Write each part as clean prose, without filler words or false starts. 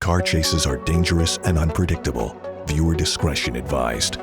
Car chases are dangerous and unpredictable. Viewer discretion advised.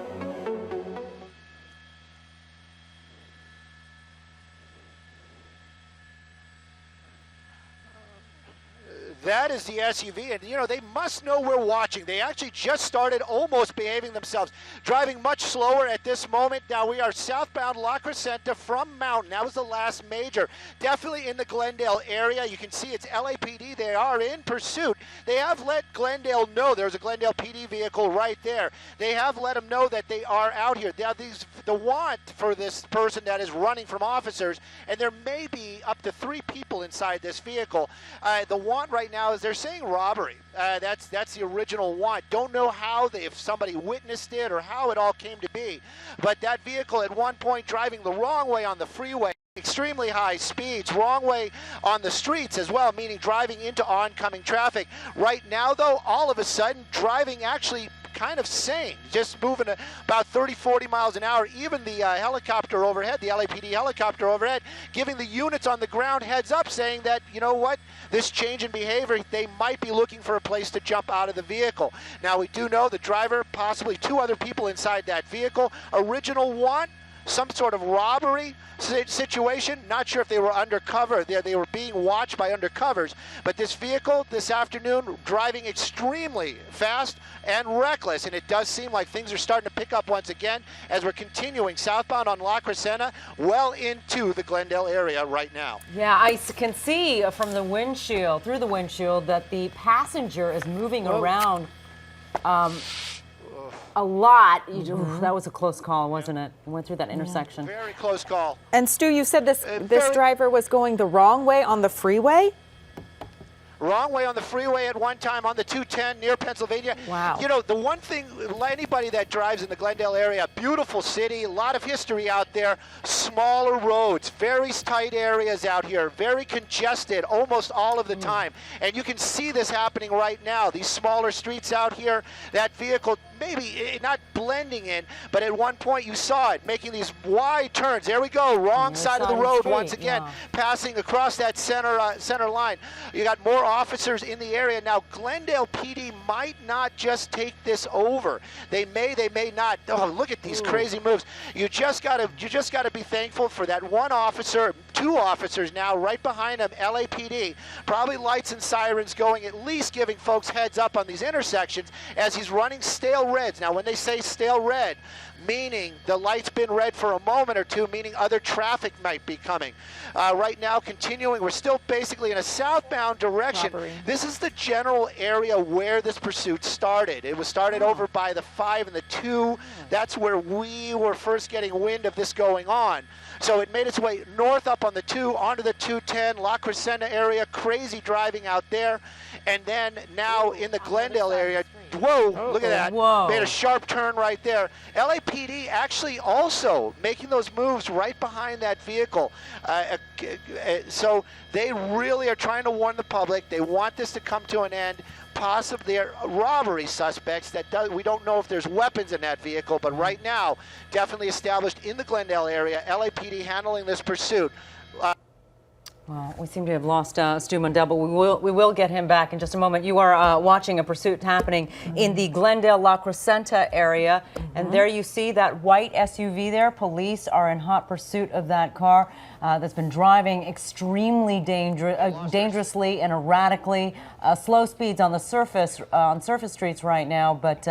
That is the SUV, and you know, they must know we're watching. They actually just started almost behaving themselves, driving much slower at this moment. Now we are southbound La Crescenta from Mountain. That was the last major. Definitely in the Glendale area. You can see it's LAPD. They are in pursuit. They have let Glendale know. There's a Glendale PD vehicle right there. They have let them know that they are out here. Now the want for this person that is running from officers, and there may be up to 3 people inside this vehicle. The want right now is they're saying robbery. That's the original want. Don't know how if somebody witnessed it or how it all came to be. But that vehicle at one point driving the wrong way on the freeway, extremely high speeds, wrong way on the streets as well, meaning driving into oncoming traffic. Right now, though, all of a sudden, driving actually kind of sane, just moving about 30-40 miles an hour. Even the helicopter overhead, the LAPD helicopter overhead, giving the units on the ground heads up, saying that, you know what, this change in behavior, they might be looking for a place to jump out of the vehicle. Now, we do know the driver, possibly 2 other people inside that vehicle. Original want, some sort of robbery situation. Not sure if they were undercover. They were being watched by undercovers. But this vehicle this afternoon driving extremely fast and reckless. And it does seem like things are starting to pick up once again as we're continuing southbound on La Crescenta well into the Glendale area right now. Yeah, I can see from the windshield, through the windshield, that the passenger is moving around a lot. That was a close call, wasn't it? It went through that intersection. Very close call. And Stu, you said this driver was going the wrong way on the freeway? Wrong way on the freeway at one time on the 210 near Pennsylvania. Wow. You know, the one thing, anybody that drives in the Glendale area, beautiful city, a lot of history out there, smaller roads, very tight areas out here, very congested almost all of the time. And you can see this happening right now. These smaller streets out here, that vehicle maybe not blending in, but at one point you saw it making these wide turns. There we go, wrong side of the road once again, passing across that center line. You got more officers in the area now. Glendale PD might not just take this over. They may not. Oh, look at these crazy moves. You just gotta be thankful for that one officer, 2 officers now right behind him, LAPD. Probably lights and sirens going, at least giving folks heads up on these intersections as he's running stale reds. Now, when they say stale red, meaning the light's been red for a moment or two, meaning other traffic might be coming. Right now, continuing, we're still basically in a southbound direction. Robbery. This is the general area where this pursuit started. It was started over by the 5 and the 2. That's where we were first getting wind of this going on. So it made its way north up on the 2, onto the 210, La Crescenta area, crazy driving out there. And then now in the Glendale area, whoa, look at that. Whoa. Made a sharp turn right there. LAPD actually also making those moves right behind that vehicle. So they really are trying to warn the public. They want this to come to an end. Possibly they're robbery suspects we don't know if there's weapons in that vehicle, but right now, definitely established in the Glendale area, LAPD handling this pursuit. Well, we seem to have lost Stu Mundell, but we will get him back in just a moment. You are watching a pursuit happening in the Glendale La Crescenta area, and there you see that white SUV there. Police are in hot pursuit of that car that's been driving extremely dangerously and erratically. Slow speeds on the surface streets right now, but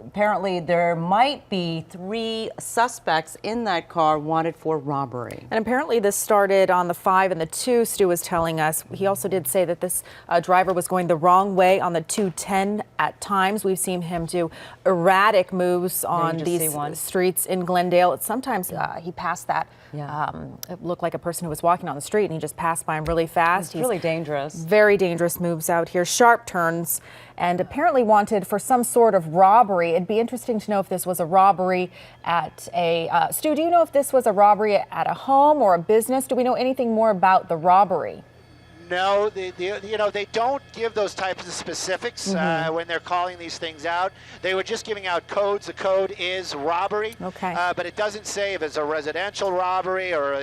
apparently there might be 3 suspects in that car wanted for robbery. And apparently this started on the 5 and the 2, Stu was telling us. He also did say that this driver was going the wrong way on the 210 at times. We've seen him do erratic moves on these streets in Glendale. Sometimes he passed that. It looked like a person who was walking on the street and he just passed by him really fast. He's really dangerous. Very dangerous moves out here, sharp turns, and apparently wanted for some sort of robbery. It'd be interesting to know if this was a robbery at a, Stu, do you know if this was a robbery at a home or a business? Do we know anything more about the robbery? No, they don't give those types of specifics when they're calling these things out. They were just giving out codes. The code is robbery, but it doesn't say if it's a residential robbery or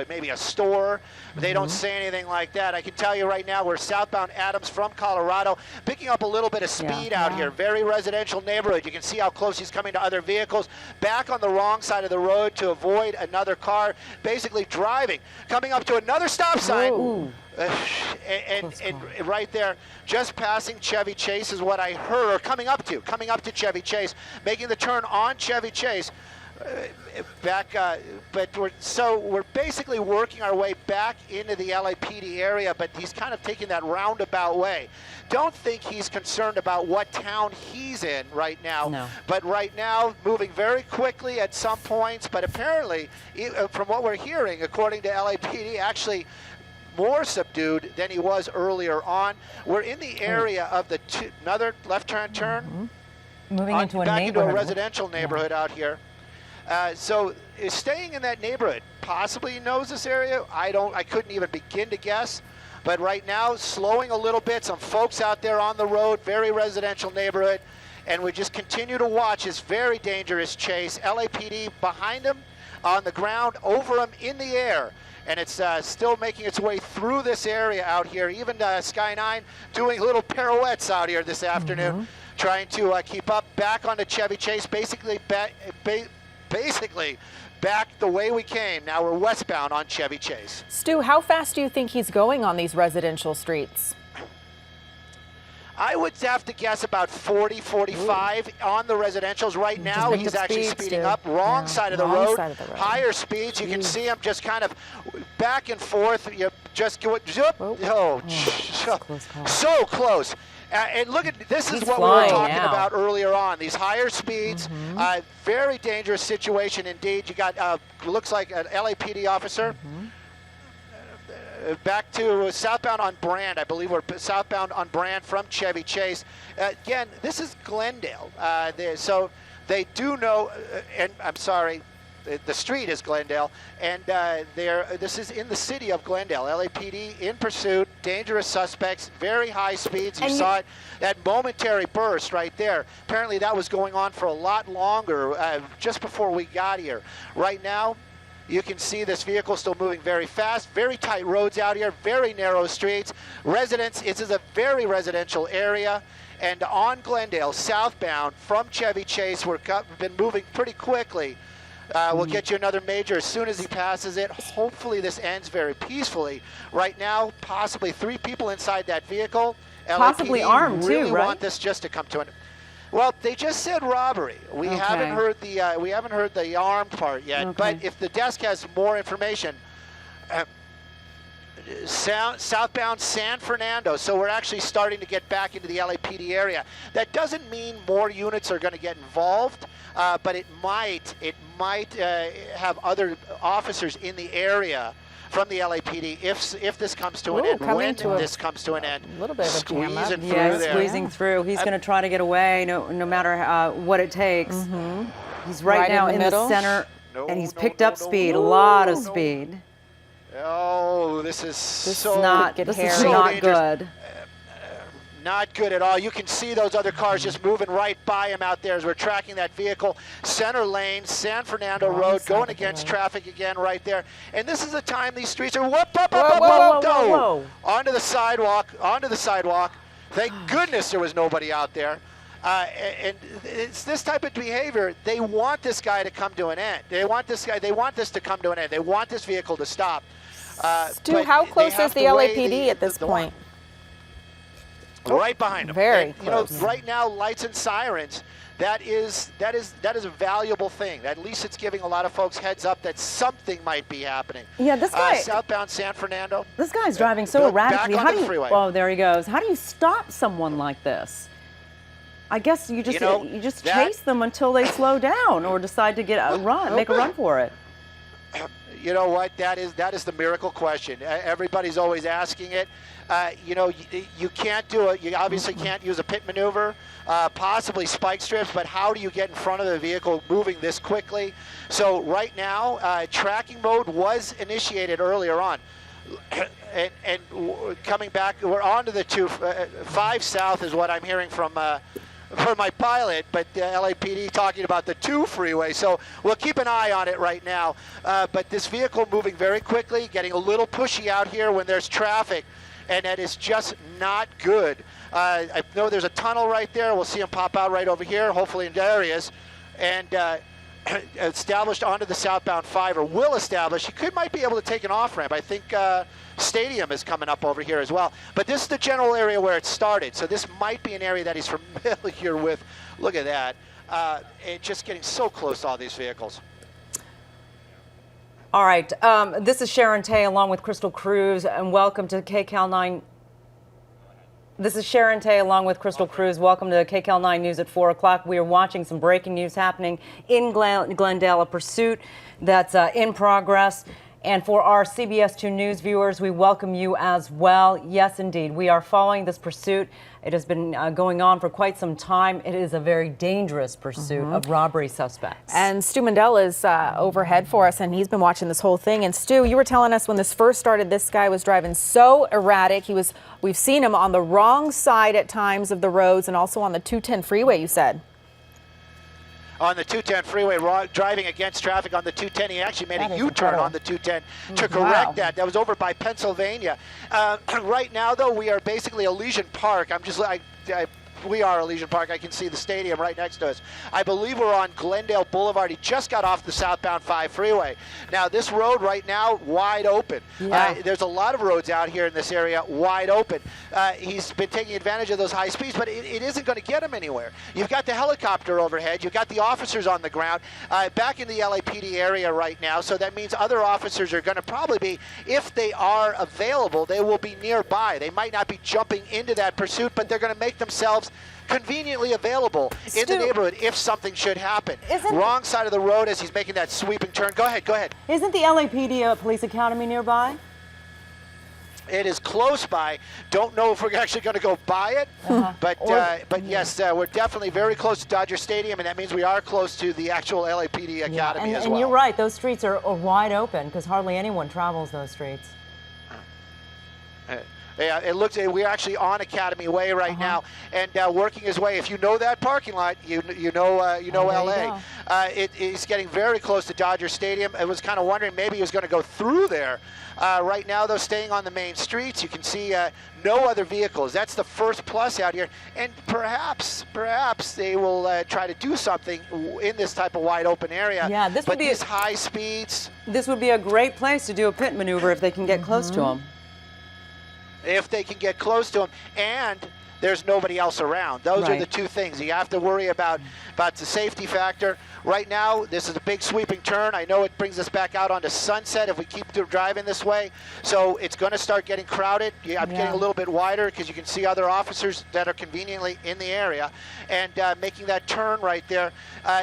maybe a store. They don't say anything like that. I can tell you right now, we're southbound Adams from Colorado, picking up a little bit of speed out here. Very residential neighborhood. You can see how close he's coming to other vehicles. Back on the wrong side of the road to avoid another car, basically driving, coming up to another stop sign. And right there, just passing Chevy Chase is what I heard, or coming up to Chevy Chase, making the turn on Chevy Chase. But we're basically working our way back into the LAPD area, but he's kind of taking that roundabout way. Don't think he's concerned about what town he's in right now. No. But right now, moving very quickly at some points, but apparently, from what we're hearing, according to LAPD, actually more subdued than he was earlier on. We're in the area of the another left-hand turn. Moving into a back neighborhood. into a residential neighborhood out here. So staying in that neighborhood, possibly he knows this area. I couldn't even begin to guess. But right now, slowing a little bit, some folks out there on the road, very residential neighborhood. And we just continue to watch this very dangerous chase. LAPD behind him, on the ground, over him, in the air. And it's still making its way through this area out here. Even Sky 9 doing little pirouettes out here this afternoon, trying to keep up. Back onto Chevy Chase, basically back the way we came. Now we're westbound on Chevy Chase. Stu, how fast do you think he's going on these residential streets? I would have to guess about 40, 45 on the residentials. Right now, he's actually speeding up. Wrong side of the road. Higher speeds. You can see him just kind of back and forth. You just go, so close. And look at this is what we were talking about earlier on. These higher speeds, very dangerous situation indeed. You got looks like an LAPD officer. Back to southbound on Brand. I believe we're southbound on Brand from Chevy Chase. Again, this is Glendale. So they do know, and I'm sorry, the street is Glendale, and this is in the city of Glendale. LAPD in pursuit, dangerous suspects, very high speeds. You saw it, that momentary burst right there. Apparently that was going on for a lot longer just before we got here. Right now, you can see this vehicle still moving very fast, very tight roads out here, very narrow streets. Residents, this is a very residential area. And on Glendale, southbound from Chevy Chase, we've been moving pretty quickly. We'll get you another major as soon as he passes it. Hopefully this ends very peacefully. Right now, possibly 3 people inside that vehicle. Possibly LAPD armed really too, right? want this just to come to an end. Well, they just said robbery. We haven't heard the armed part yet. But if the desk has more information, southbound San Fernando. So we're actually starting to get back into the LAPD area. That doesn't mean more units are going to get involved, but it might have other officers in the area from the LAPD if this comes to an end. When this comes to an end, a little bit of a jam up. Squeezing through. He's going to try to get away, no matter what it takes. He's right now in the center, and he's picked up speed, a lot of speed. Oh, this is not dangerous. Good. Not good at all. You can see those other cars just moving right by him out there as we're tracking that vehicle. Center lane, San Fernando Road, going against traffic again right there. And this is the time these streets are whoa. Onto the sidewalk. Thank goodness there was nobody out there. And it's this type of behavior. They want this guy to come to an end. They want this to come to an end. They want this vehicle to stop. Stu, how close is the LAPD at this point? Right behind them. Very close. Right now, lights and sirens. That is a valuable thing. At least it's giving a lot of folks heads up that something might be happening. Yeah, this guy. Southbound San Fernando. This guy's driving so erratically. Back on the freeway. Oh, there he goes. How do you stop someone like this? I guess you just chase them until they slow down or decide to make a run for it. You know what? That is the miracle question. Everybody's always asking it. You can't do it. You obviously can't use a pit maneuver, possibly spike strips, but how do you get in front of the vehicle moving this quickly? So right now, tracking mode was initiated earlier on. coming back, we're on to the 5 south is what I'm hearing from my pilot, but LAPD talking about the 2 freeway. So we'll keep an eye on it right now. But this vehicle moving very quickly, getting a little pushy out here when there's traffic, and that is just not good. I know there's a tunnel right there. We'll see him pop out right over here. Hopefully, there he is. And established onto the southbound 5, or will establish. He might be able to take an off-ramp. I think Stadium is coming up over here as well. But this is the general area where it started, so this might be an area that he's familiar with. Look at that. It's just getting so close to all these vehicles. All right, this is Sharon Tay along with Crystal Cruz, and welcome to KCAL 9. This is Sharon Tay along with Crystal Cruz. Welcome to KCAL 9 News at 4 o'clock. We are watching some breaking news happening in Glendale, a pursuit that's in progress. And for our CBS 2 News viewers, we welcome you as well. Yes, indeed, we are following this pursuit. It has been going on for quite some time. It is a very dangerous pursuit of robbery suspects. And Stu Mundell is overhead for us, and he's been watching this whole thing. And Stu, you were telling us when this first started, this guy was driving so erratic. We've seen him on the wrong side at times of the roads, and also on the 210 freeway, you said. On the 210 freeway, driving against traffic on the 210. He actually made a U-turn on the 210 to correct that. That was over by Pennsylvania. Right now, though, we are basically Elysian Park. We are Elysian Park. I can see the stadium right next to us. I believe we're on Glendale Boulevard. He just got off the southbound 5 freeway. Now, this road right now, wide open. Yeah. There's a lot of roads out here in this area wide open. He's been taking advantage of those high speeds, but it isn't going to get him anywhere. You've got the helicopter overhead. You've got the officers on the ground back in the LAPD area right now, so that means other officers are going to probably be, if they are available, they will be nearby. They might not be jumping into that pursuit, but they're going to make themselves conveniently available in the neighborhood if something should happen. Wrong side of the road as he's making that sweeping turn. Go ahead, go ahead. Isn't the LAPD Police Academy nearby? It is close by. Don't know if we're actually going to go by it, but yes, we're definitely very close to Dodger Stadium, and that means we are close to the actual LAPD Academy as well. And you're right, those streets are wide open because hardly anyone travels those streets. Yeah, it looks. We're actually on Academy Way right now, and working his way. If you know that parking lot, you know LA. He's getting very close to Dodger Stadium. I was kind of wondering maybe he was going to go through there. Right now, though, staying on the main streets, you can see no other vehicles. That's the first plus out here, and perhaps they will try to do something in this type of wide open area. Yeah, this would be these high speeds. This would be a great place to do a pit maneuver if they can get close to him. If they can get close to him, and there's nobody else around. Those are the two things. You have to worry about the safety factor. Right now, this is a big sweeping turn. I know it brings us back out onto Sunset if we keep driving this way. So it's going to start getting crowded. I'm getting a little bit wider because you can see other officers that are conveniently in the area. And making that turn right there.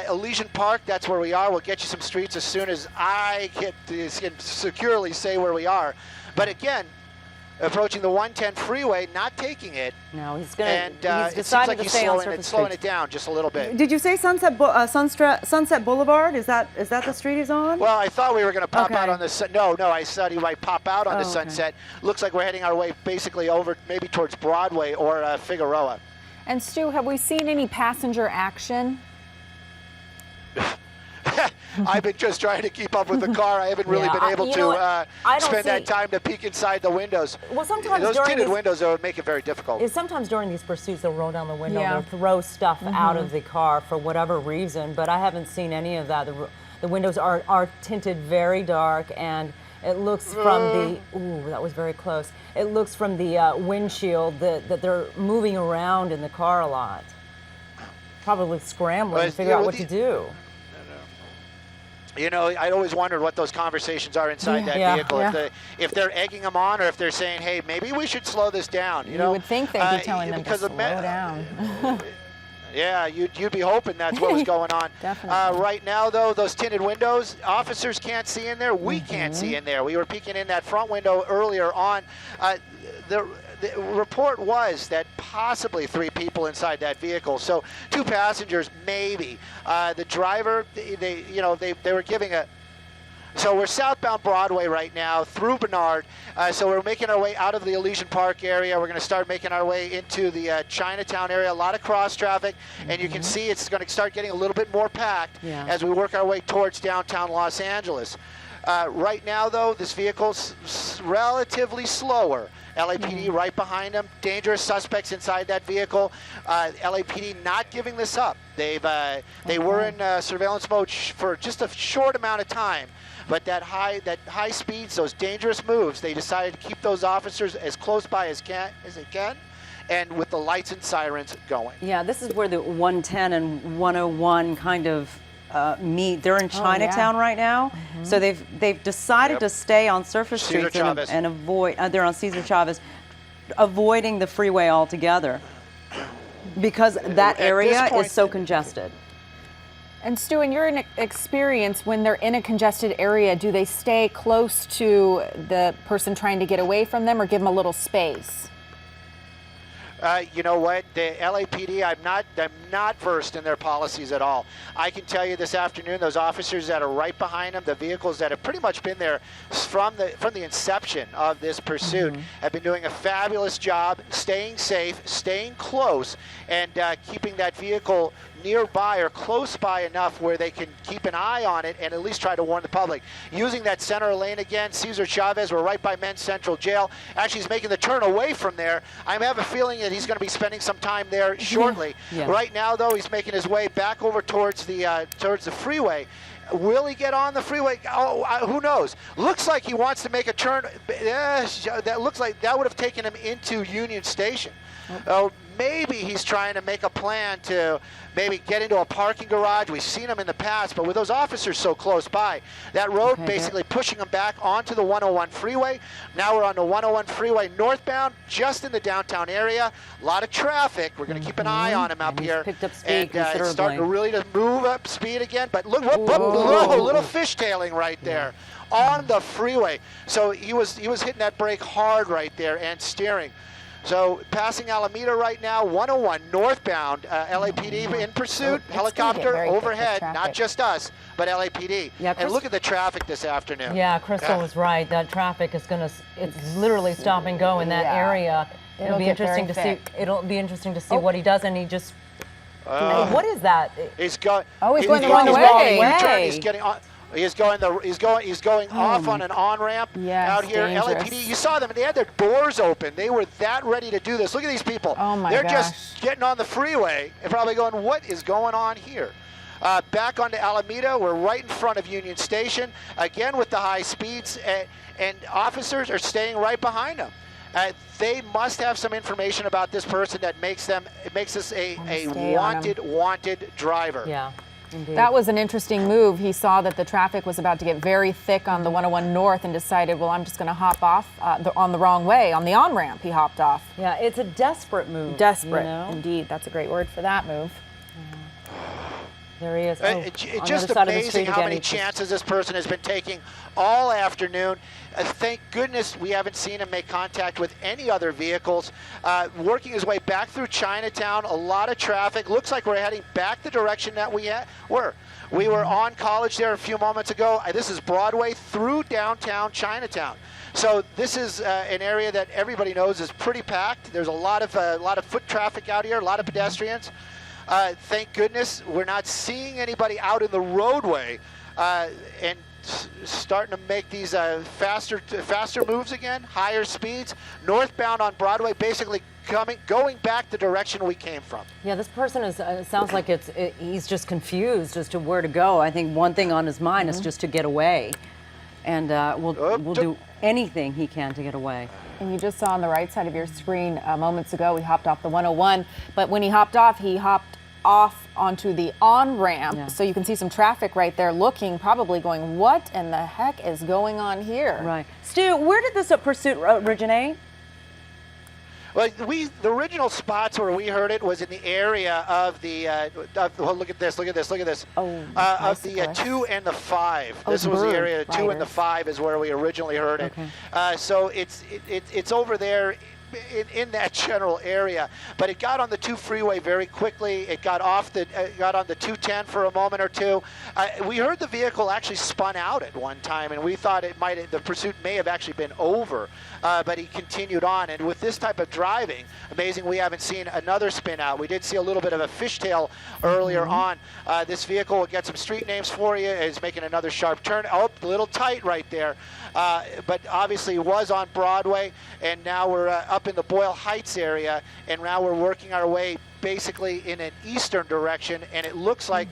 Elysian Park, that's where we are. We'll get you some streets as soon as I can securely say where we are. But again, approaching the 110 freeway, not taking it. No, he's decided it seems like to he's stay on surface slowing it down just a little bit. Did you say Sunset Boulevard? Is that the street he's on? Well, I thought we were going to pop out on the no. I said he might pop out on the Sunset. Looks like we're heading our way basically over maybe towards Broadway or Figueroa. And Stu, have we seen any passenger action? I've been just trying to keep up with the car. I haven't really been able to spend that time to peek inside the windows. Well, sometimes those tinted windows would make it very difficult. Sometimes during these pursuits, they'll roll down the window, they'll throw stuff out of the car for whatever reason, but I haven't seen any of that. The windows are tinted very dark, and it looks from the, that was very close. It looks from the windshield that they're moving around in the car a lot. Probably scrambling to figure out what to do. You know, I always wondered what those conversations are inside that vehicle. If they're egging them on, or if they're saying, "Hey, maybe we should slow this down." You would think they'd be telling them to slow down. Yeah, you'd be hoping that's what was going on. Definitely. Right now, though, those tinted windows, officers can't see in there. We can't see in there. We were peeking in that front window earlier on. The report was that possibly 3 people inside that vehicle. So 2 passengers, maybe. The driver, they were giving So we're southbound Broadway right now through Bernard. So we're making our way out of the Elysian Park area. We're going to start making our way into the Chinatown area. A lot of cross traffic, and you can see it's going to start getting a little bit more packed as we work our way towards downtown Los Angeles. Right now, though, this vehicle's relatively slower. LAPD right behind them. Dangerous suspects inside that vehicle. LAPD not giving this up. They were in surveillance mode for just a short amount of time. But that high speeds, those dangerous moves, they decided to keep those officers as close by as they can, and with the lights and sirens going. Yeah, this is where the 110 and 101 kind of meet. They're in Chinatown right now, so they've decided to stay on surface streets and avoid. They're on Cesar Chavez, avoiding the freeway altogether because that area is so congested. And Stu, in your experience, when they're in a congested area, do they stay close to the person trying to get away from them, or give them a little space? You know what, the LAPD, I'm not versed in their policies at all. I can tell you this afternoon, those officers that are right behind them, the vehicles that have pretty much been there from the inception of this pursuit, have been doing a fabulous job staying safe, staying close, and keeping that vehicle nearby or close by enough where they can keep an eye on it and at least try to warn the public. Using that center lane again, Cesar Chavez, we're right by Men's Central Jail. Actually, he's making the turn away from there. I have a feeling that he's going to be spending some time there shortly. Right now, though, he's making his way back over towards the freeway. Will he get on the freeway? Oh, who knows? Looks like he wants to make a turn. That looks like that would have taken him into Union Station. Maybe he's trying to make a plan to maybe get into a parking garage. We've seen him in the past, but with those officers so close by, that road basically pushing him back onto the 101 freeway. Now we're on the 101 freeway northbound, just in the downtown area. A lot of traffic. We're going to keep an eye on him up here. Picked up speed and it's starting to really move up speed again. But look, a little fishtailing right there on the freeway. So he was hitting that brake hard right there and steering. So passing Alameda right now, 101 northbound, LAPD in pursuit, helicopter overhead, not just us, but LAPD. Yeah, and look at the traffic this afternoon. Yeah, Crystal was right. That traffic is it's literally stop and go in that area. It'll be interesting to see. It'll be interesting to see what he does, and he just. What is that? He's going. Oh, he's going the wrong way. He's getting on. He's going off on an on-ramp out here. Dangerous. LAPD, you saw them, they had their doors open. They were that ready to do this. Look at these people. Oh my They're gosh. just getting on the freeway and probably going, what is going on here? Back onto Alameda, we're right in front of Union Station, again with the high speeds, and officers are staying right behind them. They must have some information about this person that makes this a wanted driver. Yeah. Indeed. That was an interesting move. He saw that the traffic was about to get very thick on the 101 North and decided, well, I'm just going to hop off on the wrong way. On the on-ramp, he hopped off. Yeah, it's a desperate move. Desperate, indeed. That's a great word for that move. There he is. It's just amazing how many chances this person has been taking all afternoon. Thank goodness we haven't seen him make contact with any other vehicles. Working his way back through Chinatown, a lot of traffic. Looks like we're heading back the direction that we were. We were on College there a few moments ago. This is Broadway through downtown Chinatown. So this is an area that everybody knows is pretty packed. There's a lot of foot traffic out here, a lot of pedestrians. Thank goodness we're not seeing anybody out in the roadway and starting to make these faster moves again, higher speeds. Northbound on Broadway, basically going back the direction we came from. Yeah, this person is. It sounds like he's just confused as to where to go. I think one thing on his mind is just to get away, and we'll do anything he can to get away. And you just saw on the right side of your screen moments ago, he hopped off the 101. But when he hopped off onto the on-ramp. Yeah. So you can see some traffic right there looking, probably going, what in the heck is going on here? Right. Stu, where did this pursuit originate? Well, the original spots where we heard it was in the area of the, look at this. Of the 2 and the 5. This was the area, the 2 and the 5 is where we originally heard it. So it's over there in that general area. But it got on the 2 freeway very quickly. It got off the got on the 210 for a moment or two. We heard the vehicle actually spun out at one time, and we thought the pursuit may have actually been over. But he continued on, and with this type of driving, amazing we haven't seen another spin out. We did see a little bit of a fishtail earlier on. This vehicle will get some street names for you. Is making another sharp turn. Oh, a little tight right there. But obviously was on Broadway, and now we're up in the Boyle Heights area, and now we're working our way basically in an eastern direction, and it looks like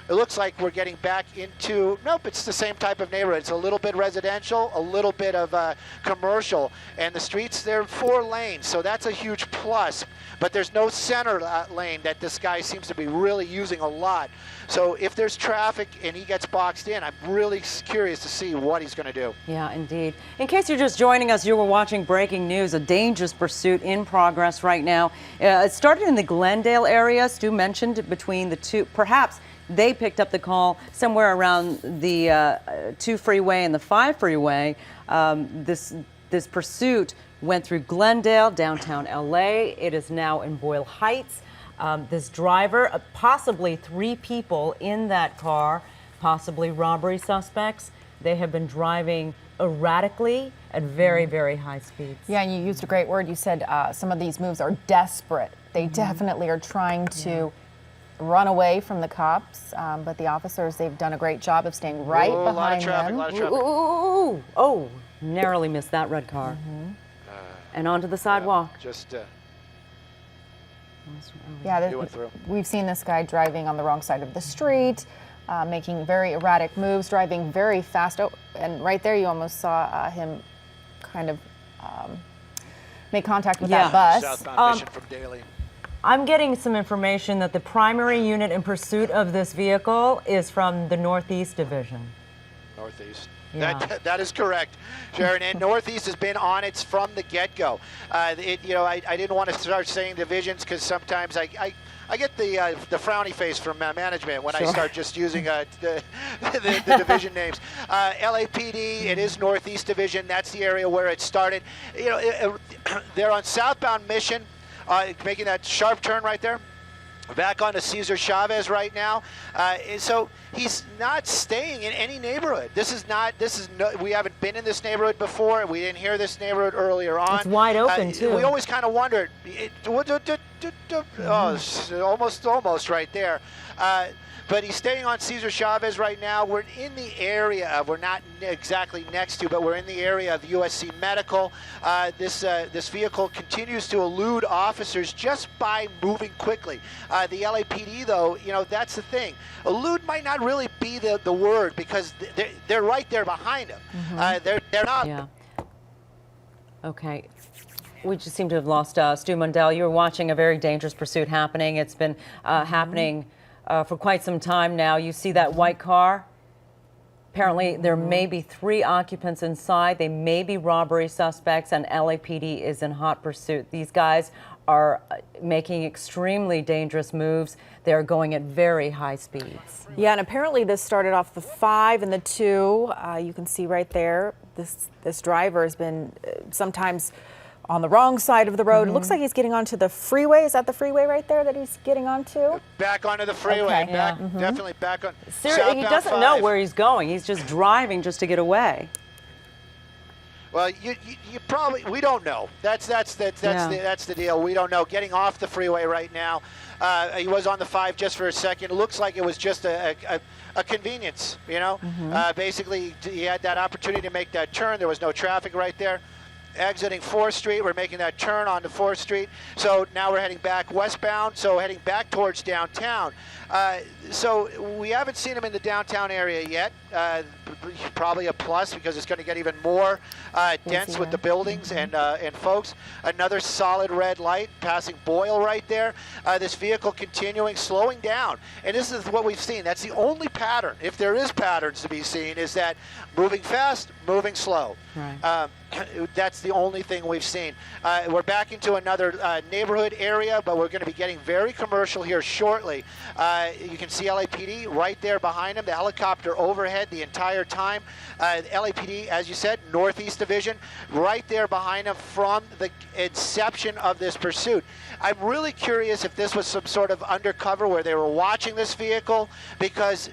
we're getting back into, nope, it's the same type of neighborhood. It's a little bit residential, a little bit of commercial, and the streets, they're 4 lanes, so that's a huge plus. But there's no center lane that this guy seems to be really using a lot. So if there's traffic and he gets boxed in, I'm really curious to see what he's going to do. Yeah, indeed. In case you're just joining us, you were watching breaking news, a dangerous pursuit in progress right now. It started in the Glendale area. Stu mentioned between the two, perhaps they picked up the call somewhere around the 2 freeway and the 5 freeway. This pursuit went through Glendale, downtown LA. It is now in Boyle Heights. This driver, possibly 3 people in that car, possibly robbery suspects. They have been driving erratically at very, very high speeds. Yeah, and you used a great word. You said some of these moves are desperate. They definitely are trying to run away from the cops, but the officers, they've done a great job of staying right behind them. A lot of traffic. Ooh, oh, narrowly missed that red car. And onto the sidewalk. Yeah, we've seen this guy driving on the wrong side of the street, making very erratic moves, driving very fast. Oh, and right there you almost saw him kind of make contact with that bus. Southbound Mission from Daly. I'm getting some information that the primary unit in pursuit of this vehicle is from the Northeast Division. Northeast. Yeah. That is correct, Sharon. And Northeast has been on it from the get-go. I didn't want to start saying divisions because sometimes I get the frowny face from management when I start just using the division names. LAPD, it is Northeast Division. That's the area where it started. They're on southbound Mission, making that sharp turn right there. Back onto Cesar Chavez right now. So he's not staying in any neighborhood. We haven't been in this neighborhood before. We didn't hear this neighborhood earlier on. It's wide open too. We always kind of wondered. Almost right there. But he's staying on Cesar Chavez right now. We're in the area of, we're not exactly next to, but we're in the area of USC Medical. This vehicle continues to elude officers just by moving quickly. The LAPD, though, that's the thing. Elude might not really be the word because they're right there behind him. They're not. Yeah. Okay. We just seem to have lost Stu Mundell. You were watching a very dangerous pursuit happening. It's been happening for quite some time now. You see that white car? Apparently there may be 3 occupants inside. They may be robbery suspects, and LAPD is in hot pursuit. These guys are making extremely dangerous moves. They're going at very high speeds. Yeah, and apparently this started off the 5 and the 2. You can see right there, this driver has been sometimes on the wrong side of the road. It looks like he's getting onto the freeway. Is that the freeway right there that he's getting onto? Back onto the freeway. Okay. Definitely back on. Seriously, he doesn't know where he's going. He's just driving just to get away. Well, you probably, we don't know. That's the deal. We don't know. Getting off the freeway right now. He was on the 5 just for a second. It looks like it was just a convenience, Basically, he had that opportunity to make that turn. There was no traffic right there. Exiting 4th Street, we're making that turn onto 4th Street. So now we're heading back westbound, so heading back towards downtown. So we haven't seen him in the downtown area yet. Probably a plus because it's going to get even more dense with the buildings and folks. Another solid red light passing Boyle right there. This vehicle continuing, slowing down. And this is what we've seen. That's the only pattern, if there is patterns to be seen, is that moving fast, moving slow. Right. That's the only thing we've seen. We're back into another neighborhood area, but we're going to be getting very commercial here shortly. You can see LAPD right there behind him, the helicopter overhead, the entire entire time. LAPD, as you said, Northeast Division, right there behind them from the inception of this pursuit. I'm really curious if this was some sort of undercover where they were watching this vehicle, because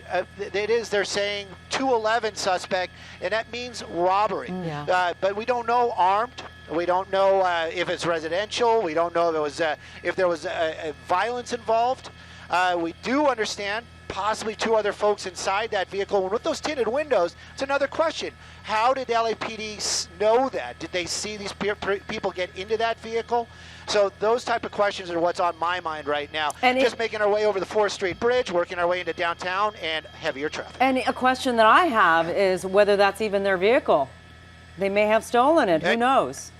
they're saying 211 suspect, and that means robbery. But we don't know armed. We don't know if it's residential. We don't know if there was violence involved. We do understand possibly 2 other folks inside that vehicle. And with those tinted windows, it's another question. How did LAPD know that? Did they see these people get into that vehicle? So those type of questions are what's on my mind right now. And just making our way over the 4th Street Bridge, working our way into downtown, and heavier traffic. And a question that I have is whether that's even their vehicle. They may have stolen it. Who knows?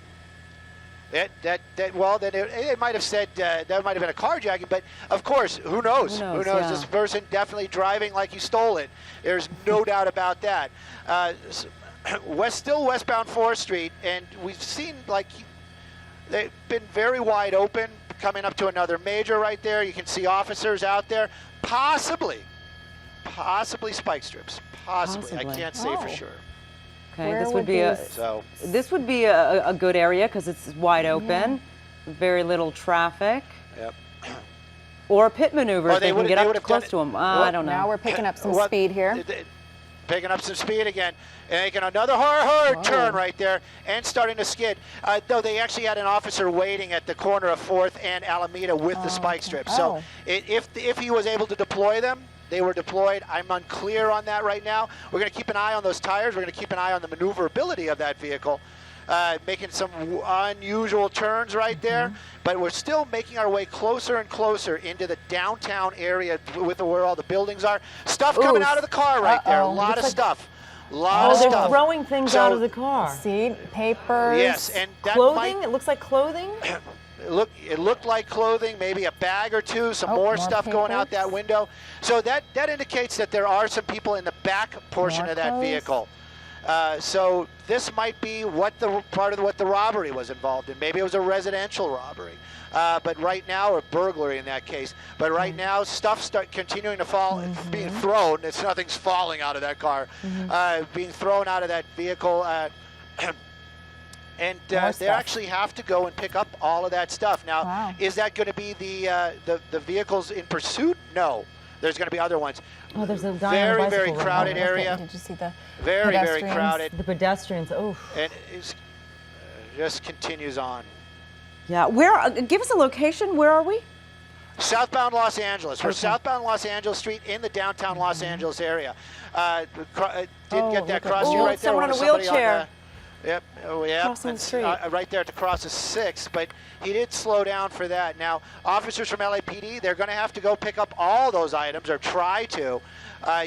Well, then it might have said that might have been a carjacking, but of course, who knows? Who knows? Yeah. This person definitely driving like he stole it. There's no doubt about that. Still westbound 4th Street, and we've seen they've been very wide open, coming up to another major right there. You can see officers out there, possibly spike strips, possibly. I can't say for sure. Okay, this would be a good area because it's wide open, very little traffic. Yep. Or a pit maneuver if they can get up close to them. I don't know. Now we're picking up some speed here. Picking up some speed again, and making another hard turn right there, and starting to skid. Though they actually had an officer waiting at the corner of 4th and Alameda with the spike strips. So if he was able to deploy them, they were deployed. I'm unclear on that right now. We're going to keep an eye on those tires. We're going to keep an eye on the maneuverability of that vehicle, making some unusual turns right there. But we're still making our way closer and closer into the downtown area with where all the buildings are. Stuff coming out of the car right there. A lot of stuff. They're throwing things out of the car. See, papers. Yes, and that clothing. It looks like clothing. It looked like clothing, maybe a bag or two, some more stuff going out that window. So that indicates that there are some people in the back portion of that vehicle. So this might be part of what the robbery was involved in. Maybe it was a residential robbery. But right now, or burglary in that case. But right now, stuff continuing to fall, being thrown. Nothing's falling out of that car, being thrown out of that vehicle. And they actually have to go and pick up all of that stuff. Now, is that going to be the vehicles in pursuit? No. There's going to be other ones. Oh, there's a guy on a very bicycle crowded area. Did you see the very crowded. The pedestrians. Oh. And it just continues on. Yeah. Give us a location. Where are we? Southbound Los Angeles. We're southbound Los Angeles Street in the downtown Los Angeles area. Did get that cross street right there. Someone on a wheelchair. Yep. Crossing the street. Right there at the cross of 6th, but he did slow down for that. Now, officers from LAPD, they're going to have to go pick up all those items, or try to.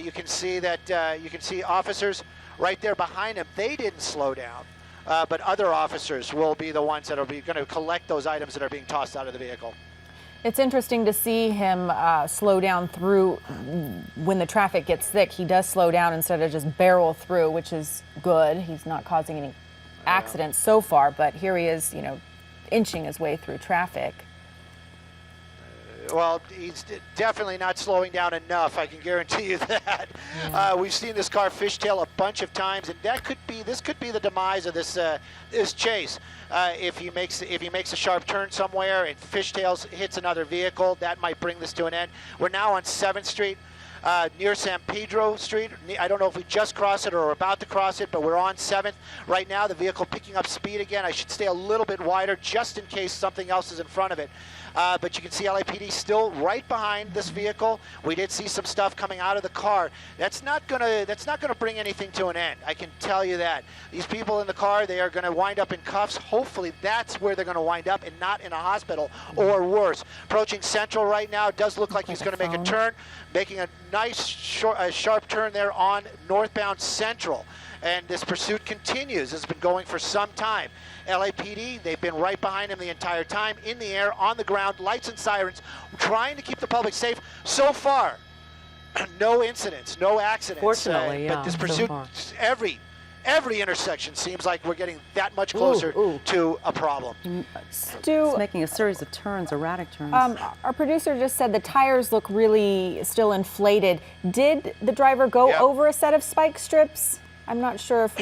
You can see that. You can see officers right there behind him. They didn't slow down, but other officers will be the ones that are going to collect those items that are being tossed out of the vehicle. It's interesting to see him slow down through when the traffic gets thick. He does slow down instead of just barrel through, which is good. He's not causing any accidents so far, but here he is, inching his way through traffic. Well, he's definitely not slowing down enough. I can guarantee you that. Yeah. We've seen this car fishtail a bunch of times, and this could be the demise of this chase. If he makes a sharp turn somewhere and fishtails, hits another vehicle, that might bring this to an end. We're now on 7th Street. Near San Pedro Street. I don't know if we just crossed it or are about to cross it, but we're on 7th. Right now, the vehicle picking up speed again. I should stay a little bit wider just in case something else is in front of it. But you can see LAPD still right behind this vehicle. We did see some stuff coming out of the car. That's not gonna bring anything to an end. I can tell you that. These people in the car, they are gonna wind up in cuffs. Hopefully that's where they're gonna wind up and not in a hospital or worse. Approaching Central right now. It does look like he's gonna make a turn, making a nice sharp turn there on northbound Central. And this pursuit continues. It's been going for some time. LAPD, they've been right behind him the entire time, in the air, on the ground, lights and sirens, trying to keep the public safe. So far, no incidents, no accidents. Fortunately, but this pursuit, so every intersection seems like we're getting that much closer to a problem. Stu, It's making a series of turns, erratic turns. our producer just said the tires look really still inflated. Did the driver go over a set of spike strips? I'm not sure if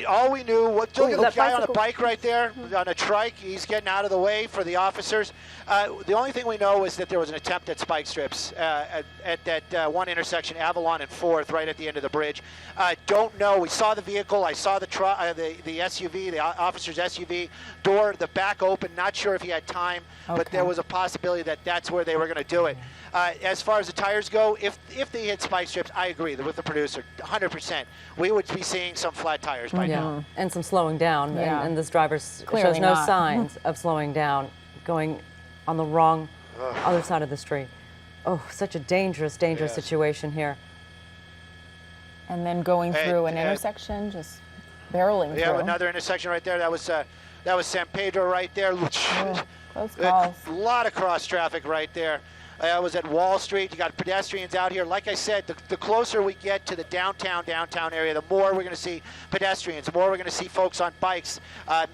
all we knew, look at the guy on a bicycle. bike right there, on a trike. He's getting out of the way for the officers. The only thing we know is that there was an attempt at spike strips at that one intersection, Avalon and 4th, right at the end of the bridge. Don't know. We saw the vehicle. I saw the SUV, the officer's SUV door, the back open. Not sure if he had time, but there was a possibility that that's where they were going to do it. As far as the tires go, if they hit spike strips, I agree with the producer, 100%. We would be seeing some flat tires by now. And some slowing down. Yeah. And this driver shows Clearly no not. signs of slowing down, going on the wrong other side of the street. Oh, such a dangerous situation here. and then going through an intersection, just barreling through. Yeah, another intersection right there. That was San Pedro right there. Close calls. A lot of cross traffic right there. I was at Wall Street. You got pedestrians out here. Like I said, the closer we get to the downtown area, the more we're going to see pedestrians, the more we're going to see folks on bikes,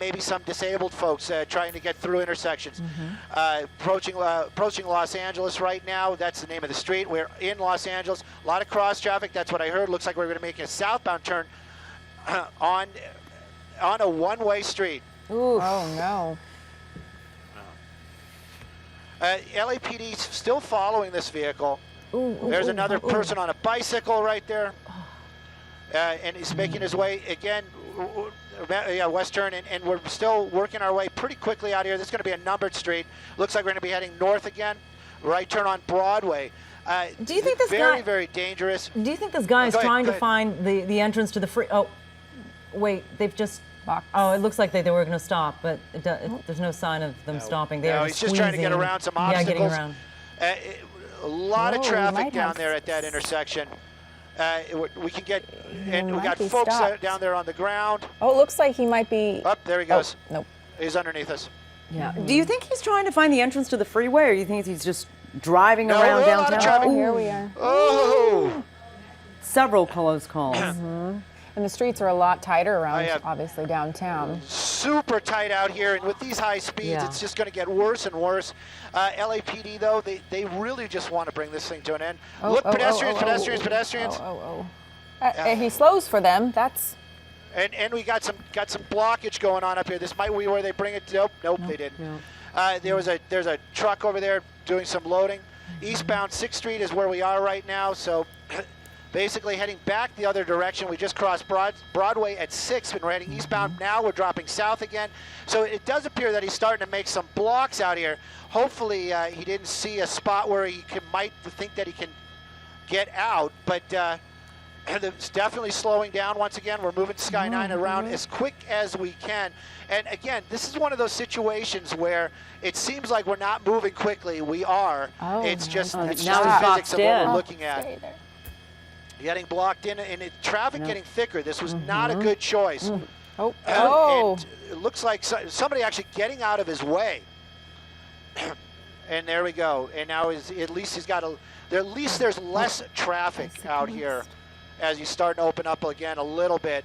maybe some disabled folks trying to get through intersections. Approaching Los Angeles right now. That's the name of the street. We're in Los Angeles. A lot of cross traffic. That's what I heard. Looks like we're going to make a southbound turn on a one-way street. Ooh. Oh, no. LAPD's still following this vehicle. There's another person on a bicycle right there. And he's making his way again, west turn, and we're still working our way pretty quickly out here. This is going to be a numbered street. Looks like we're going to be heading north again. Right turn on Broadway. Do you think this guy... Very dangerous. Do you think this guy is trying to find the entrance to the free... Oh, wait, they've just... Oh, it looks like they were going to stop, but there's no sign of them stopping. He's just trying to get around some obstacles. Yeah, getting around. A lot of traffic down there at that intersection. We can get, and we got folks down there on the ground. Oh, it looks like he might be. Up there he goes. Oh, nope. He's underneath us. Yeah. Do you think he's trying to find the entrance to the freeway, or do you think he's just driving around a lot of downtown? traffic. Here we are. Oh! Several close calls. And the streets are a lot tighter around, obviously, downtown. Super tight out here, and with these high speeds, it's just going to get worse and worse. LAPD, though, they really just want to bring this thing to an end. Look, pedestrians. He slows for them. That's. And we got some blockage going on up here. This might be where they bring it. Nope, they didn't. No. There's a truck over there doing some loading. Eastbound 6th Street is where we are right now, so. Basically heading back the other direction. We just crossed Broadway at 6th and we're heading eastbound. Now we're dropping south again. So it does appear that he's starting to make some blocks out here. Hopefully he didn't see a spot where he might think that he can get out, but it's definitely slowing down once again. We're moving Sky 9 around as quick as we can. And again, this is one of those situations where it seems like we're not moving quickly. We are. It's just the physics of what we're looking at. Getting blocked in, and traffic getting thicker. This was not a good choice. And it looks like somebody actually getting out of his way. And there we go. And now at least he's got at least there's less traffic out here as you start to open up again a little bit.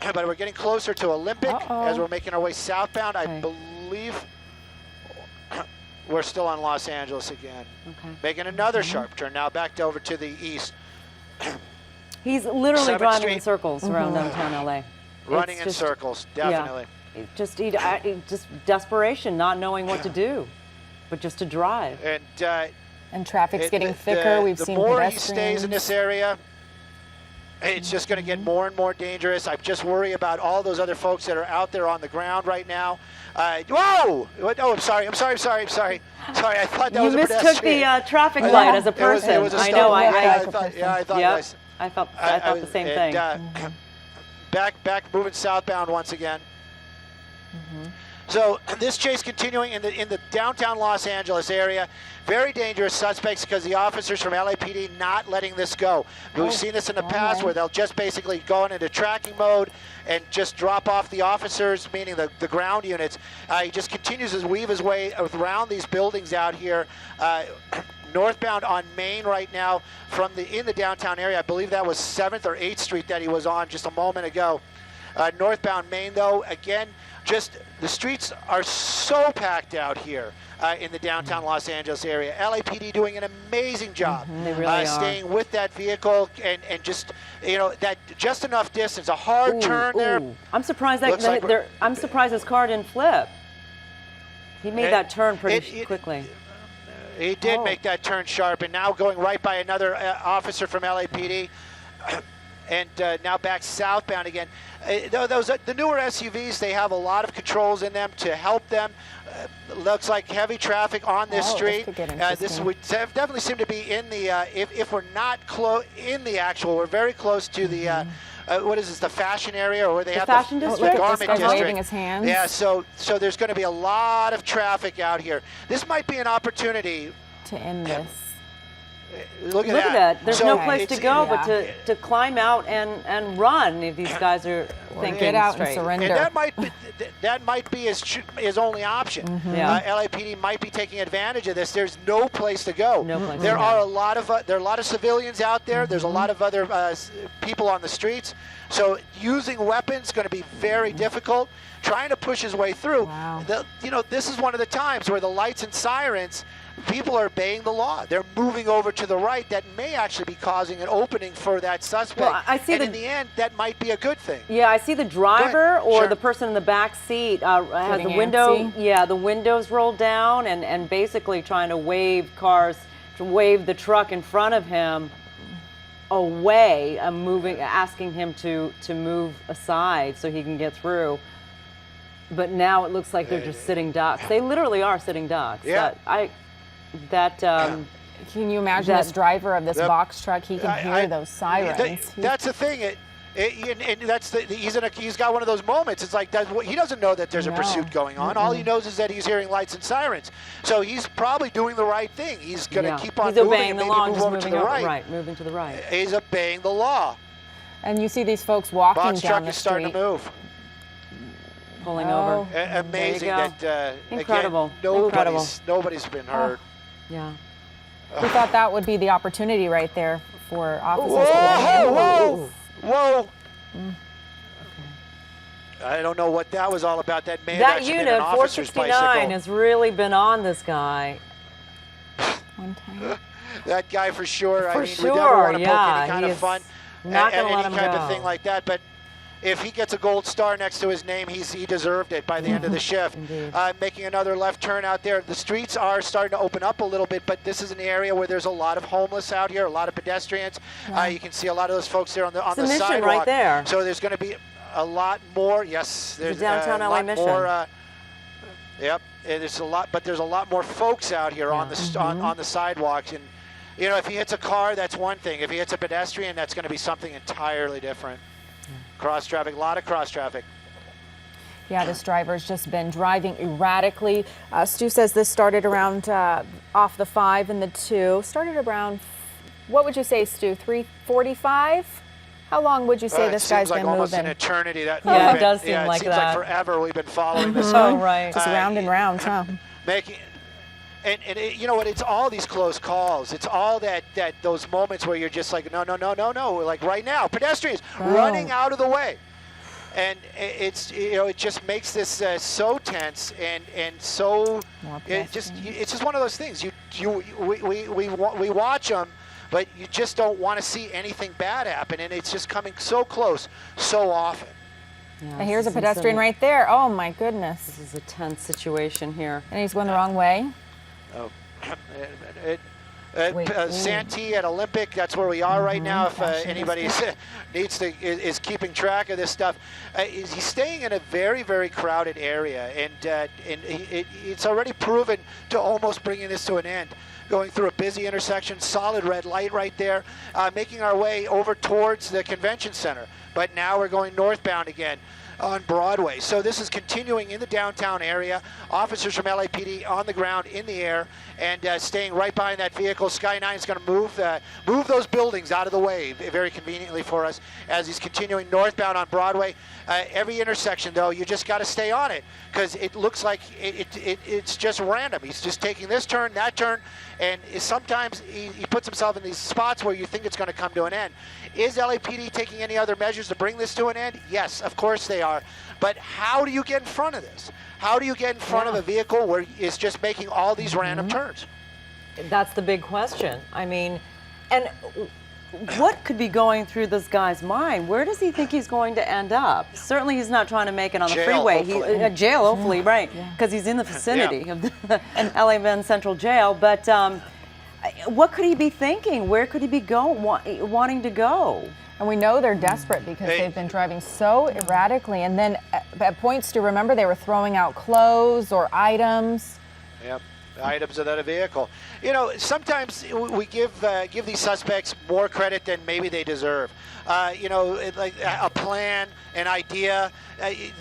But we're getting closer to Olympic as we're making our way southbound. I believe we're still on Los Angeles again. Making another sharp turn now back over to the east. He's literally driving in circles around downtown LA. Running in circles, definitely. Yeah, just desperation, not knowing what to do, but just to drive. And traffic's getting thicker. We've seen pedestrians. The more he stays in this area, it's just going to get more and more dangerous. I just worry about all those other folks that are out there on the ground right now. Whoa! Oh, I'm sorry. I thought that was a pedestrian. You mistook the traffic light as a person. It was a I know. I thought the same thing. Back moving southbound once again. So this chase continuing in the downtown Los Angeles area. Very dangerous suspects because the officers from LAPD not letting this go. We've seen this in the past where they'll just basically go into tracking mode and just drop off the officers, meaning the ground units. He just continues to weave his way around these buildings out here. northbound on Main right now from in the downtown area. I believe that was 7th or 8th Street that he was on just a moment ago. Northbound Main, though, again, just the streets are so packed out here in the downtown Los Angeles area. LAPD doing an amazing job They really are. staying with that vehicle and just, you know, that just enough distance. A hard turn there. I'm surprised Looks like I'm surprised his car didn't flip. He made that turn pretty quickly. He did make that turn sharp, and now going right by another officer from LAPD. And now back southbound again. The newer SUVs, they have a lot of controls in them to help them. Looks like heavy traffic on this street. This would definitely seem to be in the, if we're not in the actual, we're very close to the, what is this, the fashion area, or where they have fashion district? the garment district. Waving his hands. Yeah, so there's going to be a lot of traffic out here. This might be an opportunity to end this. Look at that. There's no Okay. place to go but to climb out and run if these guys are thinking Get out straight. and surrender. And that might be his only option. Yeah. LAPD might be taking advantage of this. There's no place to go. No place there to are go. a lot of civilians out there. There's a lot of other people on the streets. So using weapons is going to be very difficult. Trying to push his way through. Wow. This is one of the times where the lights and sirens, people are obeying the law. They're moving over to the right. That may actually be causing an opening for that suspect. Well, I see and in the end, that might be a good thing. Yeah, I see the driver or Sure. the person in the back seat has Getting the window. antsy. Yeah, the windows rolled down and basically trying to wave the truck in front of him away, asking him to move aside so he can get through. But now it looks like they're just sitting ducks. They literally are sitting ducks. Yeah. Can you imagine this driver of this box truck? He can hear those sirens. That's the thing. And that's he's got one of those moments. It's like he doesn't know that there's a pursuit going on. All he knows is that he's hearing lights and sirens. So he's probably doing the right thing. He's going to keep on He's moving obeying and the maybe law, move just over to moving the right. moving to the right. He's obeying the law. And you see these folks walking Box down truck the is starting street. to move. Pulling Oh. over. Amazing There you that Incredible. again, nobody's been hurt. Yeah. We thought that would be the opportunity right there for officers to Whoa! get in. Whoa! I don't know what that was all about. That may have That actually been unit, an officer's 469, bicycle. has really been on this guy. One time. That guy for sure. I For mean, we never want to sure, poke yeah, any kind he of is fun not at gonna let any him kind go. of thing like that. But if he gets a gold star next to his name, he deserved it by the end of the shift. Indeed. Making another left turn out there. The streets are starting to open up a little bit, but this is an area where there's a lot of homeless out here, a lot of pedestrians. You can see a lot of those folks there on the Mission sidewalk. right there. So there's going to be a lot more. Yes, there's downtown a LA lot Mission. more. Yep, there's a lot, but there's a lot more folks out here on the on the sidewalks. And you know, if he hits a car, that's one thing. If he hits a pedestrian, that's going to be something entirely different. Cross traffic, a lot of cross traffic. Yeah, this driver's just been driving erratically. Stu says this started around off the 5 and the 2. Started around, what would you say, Stu, 3:45? How long would you say this guy's seems like been almost moving? an eternity. Yeah, we've it does seem it like seems that. like forever we've been following this. Oh, right. Just round and round, huh? Making, and you know what? It's all these close calls. It's all those moments where you're just like, no, like right now, pedestrians running out of the way, and it's it just makes this so tense and so it's just one of those things. We watch them, but you just don't want to see anything bad happen, and it's just coming so close so often. Yeah, And here's a this is pedestrian right there. Oh my goodness. This is a tense situation here. And he's going the wrong way. Oh, Wait, Santee at Olympic, that's where we are right now. If anybody is keeping track of this stuff, he's staying in a very, very crowded area, and it's already proven to almost bringing this to an end. Going through a busy intersection, solid red light right there, making our way over towards the convention center. But now we're going northbound again. on Broadway. So this is continuing in the downtown area. Officers from LAPD on the ground, in the air, and staying right behind that vehicle. Sky 9 is going to move those buildings out of the way very conveniently for us as he's continuing northbound on Broadway. Every intersection, though, you just got to stay on it because it looks like it's just random. He's just taking this turn, that turn, and sometimes he puts himself in these spots where you think it's going to come to an end. Is LAPD taking any other measures to bring this to an end? Yes, of course they are. But how do you get in front of this? How do you get in front of a vehicle where it's just making all these random turns? That's the big question. I mean, and what could be going through this guy's mind? Where does he think he's going to end up? Certainly he's not trying to make it on the freeway. Jail, hopefully, right, because he's in the vicinity of the LA Men's Central Jail. But what could he be thinking? Where could he be wanting to go? And we know they're desperate because they've been driving so erratically. And then at points, to remember, they were throwing out clothes or items. Yep. Items of that vehicle. You know, sometimes we give these suspects more credit than maybe they deserve. You know, like a plan, an idea.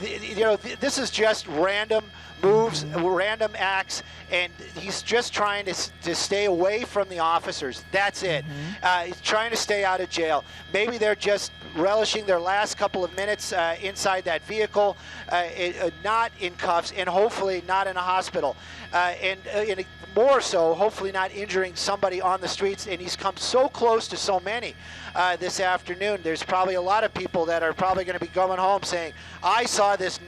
You know, this is just random moves, random acts, and he's just trying to stay away from the officers. That's it. He's trying to stay out of jail. Maybe they're just relishing their last couple of minutes inside that vehicle, not in cuffs, and hopefully not in a hospital. And more so, hopefully not injuring somebody on the streets. And he's come so close to so many this afternoon. There's probably a lot of people that are probably going to be going home saying, I saw this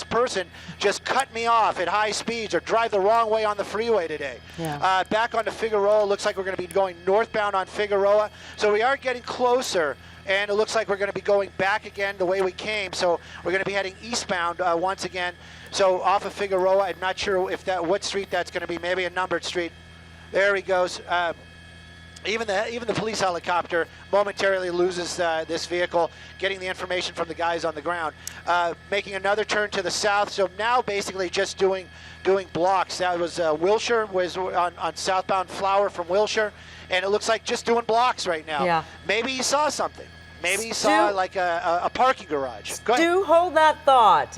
person just cut me off at high speeds or drive the wrong way on the freeway today. Yeah. Back onto Figueroa, looks like we're going to be going northbound on Figueroa. So we are getting closer. And it looks like we're going to be going back again the way we came. So we're going to be heading eastbound once again. So off of Figueroa, I'm not sure if what street that's going to be. Maybe a numbered street. There he goes. Even the police helicopter momentarily loses this vehicle, getting the information from the guys on the ground. Making another turn to the south. So now basically just doing blocks. That was Wilshire, was on southbound Flower from Wilshire. And it looks like just doing blocks right now. Yeah. Maybe he saw something. Maybe he saw like a parking garage. Go ahead. Do hold that thought.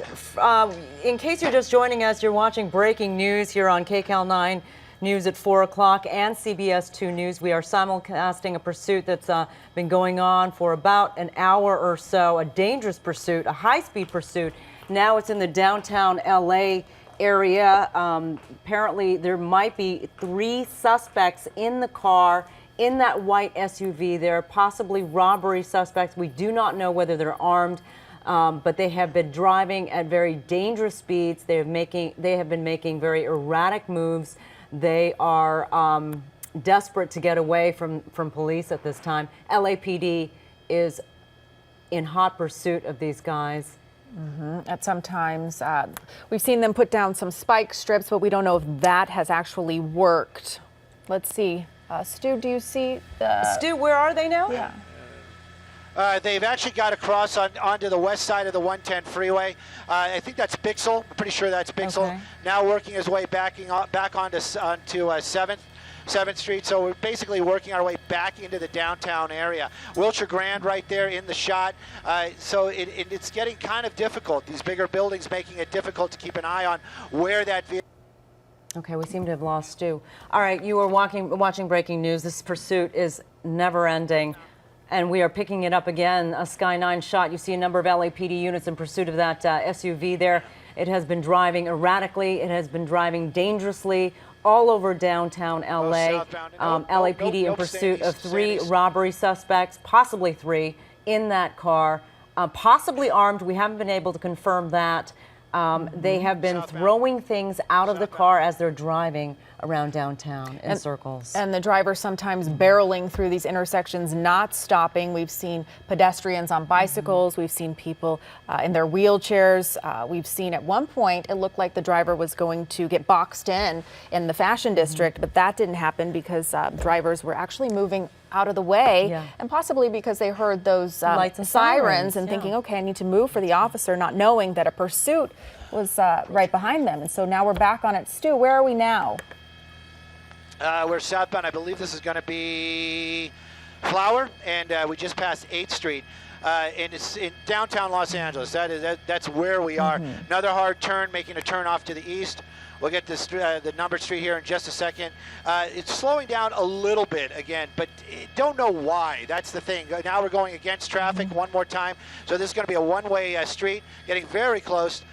In case you're just joining us, you're watching breaking news here on KCAL 9 News at 4 o'clock and CBS 2 News. We are simulcasting a pursuit that's been going on for about an hour or so, a dangerous pursuit, a high-speed pursuit. Now it's in the downtown LA area. Apparently there might be 3 suspects in the car in that white SUV. They're possibly robbery suspects. We do not know whether they're armed, but they have been driving at very dangerous speeds. They have been making very erratic moves. They are desperate to get away from police at this time. LAPD is in hot pursuit of these guys. At some times, we've seen them put down some spike strips, but we don't know if that has actually worked. Let's see. Stu, do you see? Stu, where are they now? Yeah. They've actually got across onto the west side of the 110 freeway. I think that's Bixel. I'm pretty sure that's Bixel. Okay. Now working his way back onto 7th Street. So we're basically working our way back into the downtown area. Wilshire Grand right there in the shot. So it's getting kind of difficult. These bigger buildings making it difficult to keep an eye on where that vehicle. Okay, we seem to have lost Stu. All right, you are watching breaking news. This pursuit is never ending, and we are picking it up again. A Sky 9 shot. You see a number of LAPD units in pursuit of that SUV there. It has been driving erratically. It has been driving dangerously all over downtown LA. LAPD in pursuit of 3 robbery suspects, possibly 3, in that car, possibly armed. We haven't been able to confirm that. They have been throwing things out of the car as they're driving around downtown in circles. And the driver sometimes barreling through these intersections, not stopping. We've seen pedestrians on bicycles. We've seen people in their wheelchairs. We've seen at one point, it looked like the driver was going to get boxed in the Fashion District, but that didn't happen because drivers were actually moving out of the way, and possibly because they heard those lights and sirens and thinking, okay, I need to move for the officer, not knowing that a pursuit was right behind them. And so now we're back on it. Stu, where are we now? We're southbound. I believe this is going to be Flower, and we just passed 8th Street. and it's in downtown Los Angeles. That's where we are. Another hard turn, making a turn off to the east. We'll get this the numbered street here in just a second. It's slowing down a little bit again, but don't know why. That's the thing. Now we're going against traffic one more time. So this is going to be a one-way street, getting very close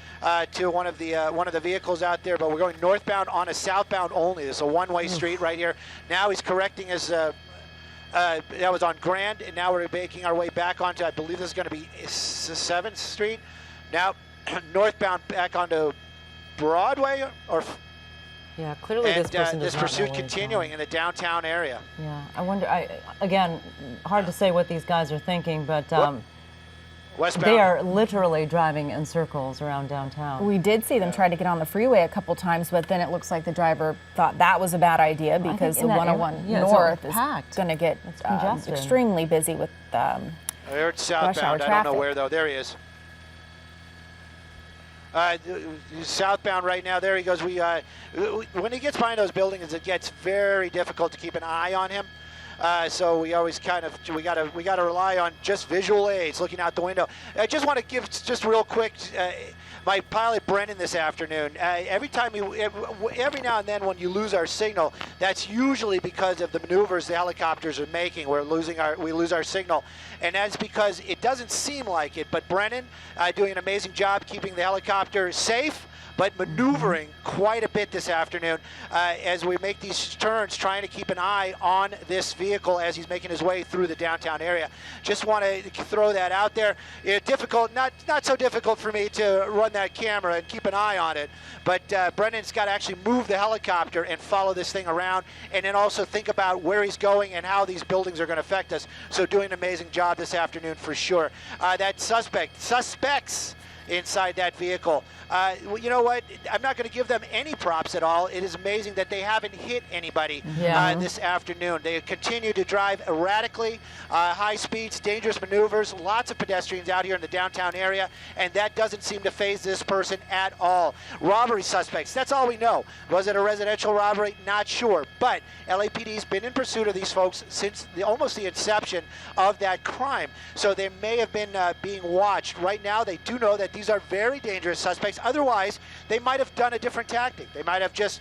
to one of the vehicles out there. But we're going northbound on a southbound only. This is a one-way street right here. Now he's correcting his. That was on Grand, and now we're making our way back onto, I believe this is going to be 7th Street. Now northbound back onto Broadway, or yeah, clearly this person does this not pursuit know where he's continuing going. in the downtown area. Yeah, I wonder. Again, hard to say what these guys are thinking, but Westbound. they are literally driving in circles around downtown. We did see them try to get on the freeway a couple times, but then it looks like the driver thought that was a bad idea because the 101 North is going to get extremely busy with It's southbound. I don't know where, though. There he is. Southbound right now. There he goes. When he gets behind those buildings, it gets very difficult to keep an eye on him. So we always we gotta rely on just visual aids, looking out the window. I just want to give just real quick. My pilot Brennan this afternoon. Every now and then when you lose our signal, that's usually because of the maneuvers the helicopters are making. We lose our signal, and that's because it doesn't seem like it. But Brennan doing an amazing job keeping the helicopter safe, but maneuvering quite a bit this afternoon as we make these turns, trying to keep an eye on this vehicle as he's making his way through the downtown area. Just want to throw that out there. Difficult, not so difficult for me to run that camera and keep an eye on it, but Brendan's got to actually move the helicopter and follow this thing around, and then also think about where he's going and how these buildings are going to affect us. So doing an amazing job this afternoon for sure. That suspects inside that vehicle. You know what? I'm not going to give them any props at all. It is amazing that they haven't hit anybody this afternoon. They continue to drive erratically, high speeds, dangerous maneuvers, lots of pedestrians out here in the downtown area, and that doesn't seem to faze this person at all. Robbery suspects, that's all we know. Was it a residential robbery? Not sure, but LAPD's been in pursuit of these folks since almost the inception of that crime. So they may have been being watched. Right now, they do know that these are very dangerous suspects. Otherwise, they might have done a different tactic. They might have just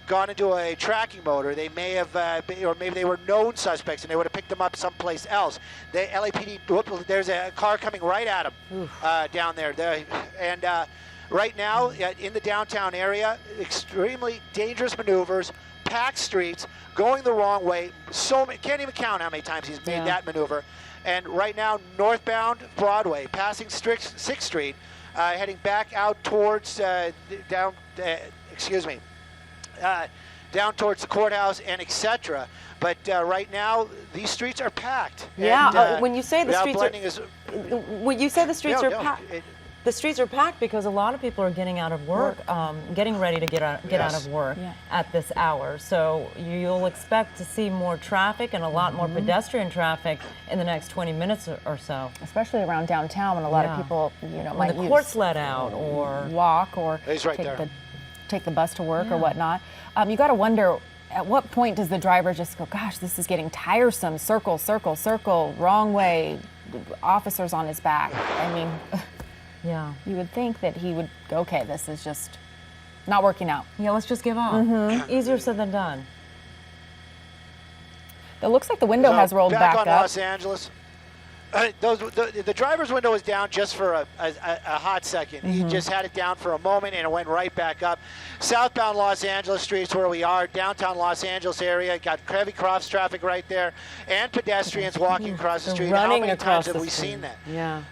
gone into a tracking mode, or they may have, or maybe they were known suspects and they would have picked them up someplace else. The LAPD, there's a car coming right at them down there. And right now, in the downtown area, extremely dangerous maneuvers, packed streets, going the wrong way. Can't even count how many times he's made that maneuver. And right now, northbound Broadway, passing 6th Street, heading back out towards down towards the courthouse and etc. But right now, these streets are packed. Yeah, and, when you say the streets are packed. The streets are packed because a lot of people are getting out of work, getting ready to get out of work at this hour. So you'll expect to see more traffic and a lot more pedestrian traffic in the next 20 minutes or so. Especially around downtown when a lot of people, might the court's let out or walk or take the bus to work or whatnot. You got to wonder, at what point does the driver just go, gosh, this is getting tiresome, circle, circle, circle, wrong way, officers on his back. I mean... Yeah. You would think that he would go, okay, this is just not working out. Yeah, let's just give up. Easier said than done. It looks like the window has rolled back on up. Los Angeles. The driver's window was down just for a hot second. He just had it down for a moment and it went right back up. Southbound Los Angeles streets where we are, downtown Los Angeles area, got heavy cross traffic right there, and pedestrians walking across the street. How many times have we seen that? Yeah.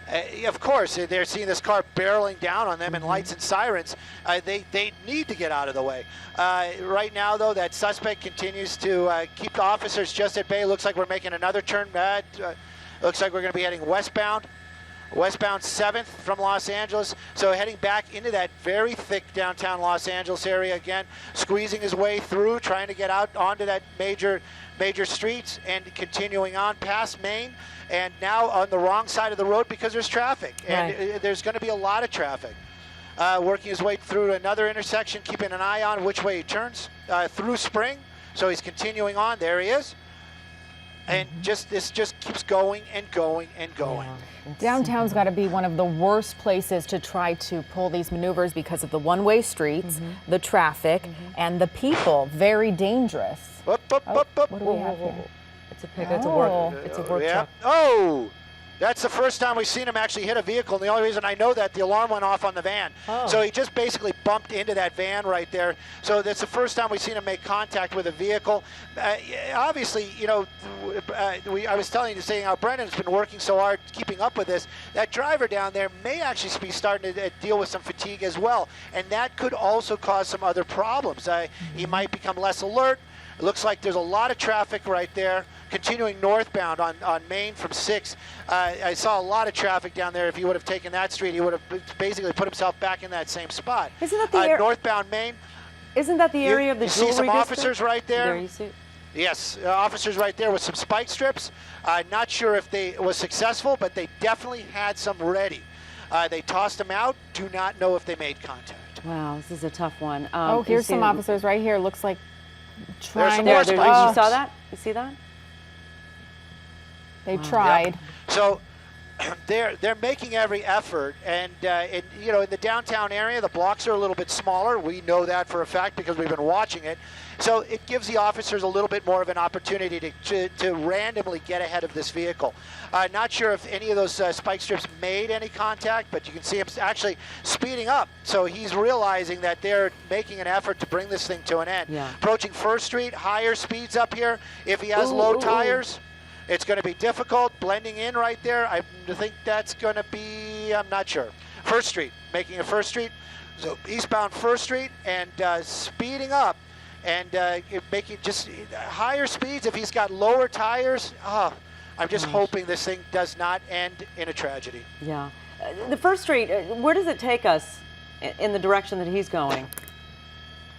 Of course, they're seeing this car barreling down on them and lights and sirens. They need to get out of the way. Right now, though, that suspect continues to keep the officers just at bay. Looks like we're making another turn. Looks like we're going to be heading westbound 7th from Los Angeles. So heading back into that very thick downtown Los Angeles area again, squeezing his way through, trying to get out onto that major streets and continuing on past Main, and now on the wrong side of the road because there's traffic. And there's going to be a lot of traffic. Working his way through another intersection, keeping an eye on which way he turns through Spring. So he's continuing on. There he is. And this just keeps going and going and going. Downtown's got to be one of the worst places to try to pull these maneuvers because of the one-way streets, the traffic, and the people. Very dangerous. Up, up, up, up. What do we have here? It's a pick. It's a work. It's a work Yeah. truck. Oh, that's the first time we've seen him actually hit a vehicle. And the only reason I know that, the alarm went off on the van. Oh. So he just basically bumped into that van right there. So that's the first time we've seen him make contact with a vehicle. Obviously, you know, I was telling you, saying how Brendan's been working so hard keeping up with this. That driver down there may actually be starting to deal with some fatigue as well. And that could also cause some other problems. He might become less alert. It looks like there's a lot of traffic right there, continuing northbound on Main from 6. I saw a lot of traffic down there. If he would have taken that street, he would have basically put himself back in that same spot. Isn't that the northbound Main? Isn't that the area of the jewelry You see some district? officers right there? There you see. Yes, officers right there with some spike strips. Not sure if they was successful, but they definitely had some ready. They tossed them out. Do not know if they made contact. Wow, this is a tough one. Oh, here's some officers right here. Looks like There's some trying more to. spikes. You saw that? You see that? They tried. So they're making every effort, and you know, in the downtown area, the blocks are a little bit smaller. We know that for a fact because we've been watching it. So it gives the officers a little bit more of an opportunity to randomly get ahead of this vehicle. Not sure if any of those spike strips made any contact, but you can see him actually speeding up. So he's realizing that they're making an effort to bring this thing to an end. Yeah. Approaching First Street, higher speeds up here. If he has low tires, it's going to be difficult. Blending in right there, I think that's going to be, I'm not sure. First Street, making a First Street. So eastbound First Street and speeding up and making just higher speeds. If he's got lower tires, I'm just hoping this thing does not end in a tragedy. Yeah. The First Street, where does it take us in the direction that he's going?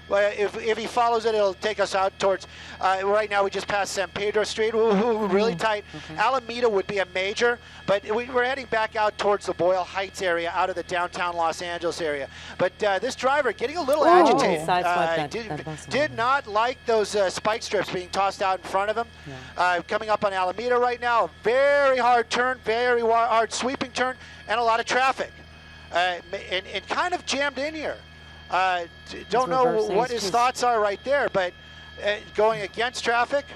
Well, if he follows it, it'll take us out towards, right now we just passed San Pedro Street, really tight. Okay. Alameda would be a major, but we're heading back out towards the Boyle Heights area, out of the downtown Los Angeles area. But this driver getting a little agitated. Did not like those spike strips being tossed out in front of him. Yeah. Coming up on Alameda right now, very hard turn, very hard sweeping turn, and a lot of traffic. And kind of jammed in here. Don't know what his thoughts are right there, but going against traffic,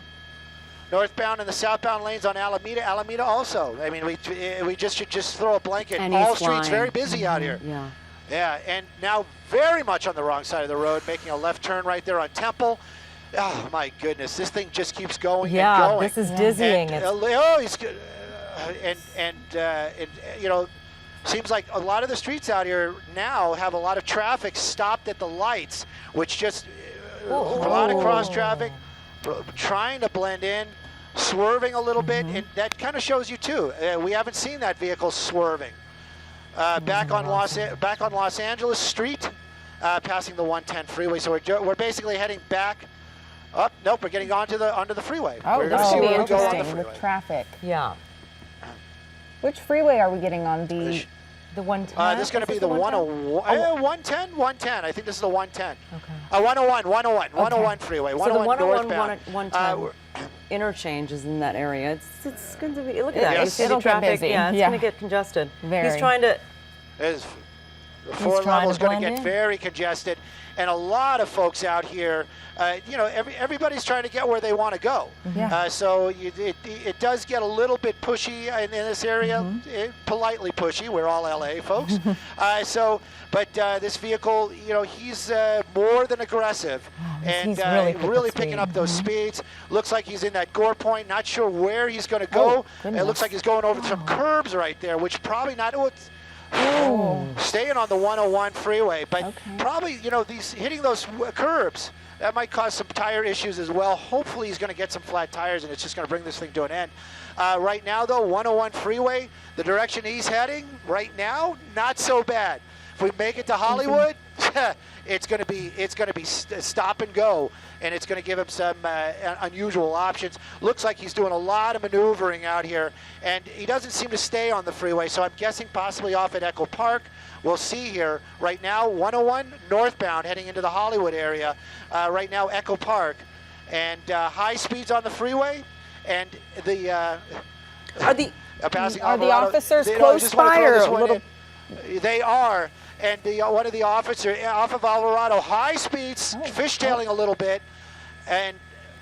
northbound and the southbound lanes on Alameda. Alameda also. I mean, we just should just throw a blanket. And all streets very busy out here. Yeah. Yeah, and now very much on the wrong side of the road, making a left turn right there on Temple. Oh my goodness, this thing just keeps going and going. Yeah, this is dizzying. And you know. Seems like a lot of the streets out here now have a lot of traffic stopped at the lights, which just a lot of cross traffic, trying to blend in, swerving a little bit, and that kind of shows you too. We haven't seen that vehicle swerving. Back on Los Angeles Street, passing the 110 freeway. So we're basically heading back. Up, nope, we're getting onto the freeway. Oh, we're this see will be where we go on the interesting freeway. with traffic. Yeah. Which freeway are we getting on? The 110? This is going to be the 101, 110. I think this is the 110. Okay. 101 freeway. So the 101, northbound. 110 interchange is in that area. It's going to be, look at that. Yes. You see the It'll get traffic. busy. Yeah, it's going to get congested. Very. He's trying to. The four level is going to get very congested, and a lot of folks out here. You know, everybody's trying to get where they want to go. Yeah. So it does get a little bit pushy in this area, politely pushy. We're all LA folks. But this vehicle, you know, he's more than aggressive, and really picking up those speeds. Looks like he's in that gore point. Not sure where he's going to go. It looks like he's going over some curbs right there, which probably not. Staying on the 101 freeway, but probably, you know, hitting those curbs. That might cause some tire issues as well. Hopefully he's going to get some flat tires and it's just going to bring this thing to an end. Right now, though, 101 freeway, the direction he's heading right now, not so bad. If we make it to Hollywood, it's going to be stop and go, and it's going to give him some unusual options. Looks like he's doing a lot of maneuvering out here, and he doesn't seem to stay on the freeway, so I'm guessing possibly off at Echo Park. We'll see here. Right now, 101 northbound heading into the Hollywood area. Right now, Echo Park. And high speeds on the freeway. and the Are the passing are the Alvarado, officers I close just wanna by throw or this a one little? in. They are, and one of the officers off of Alvarado, high speeds, fishtailing a little bit, and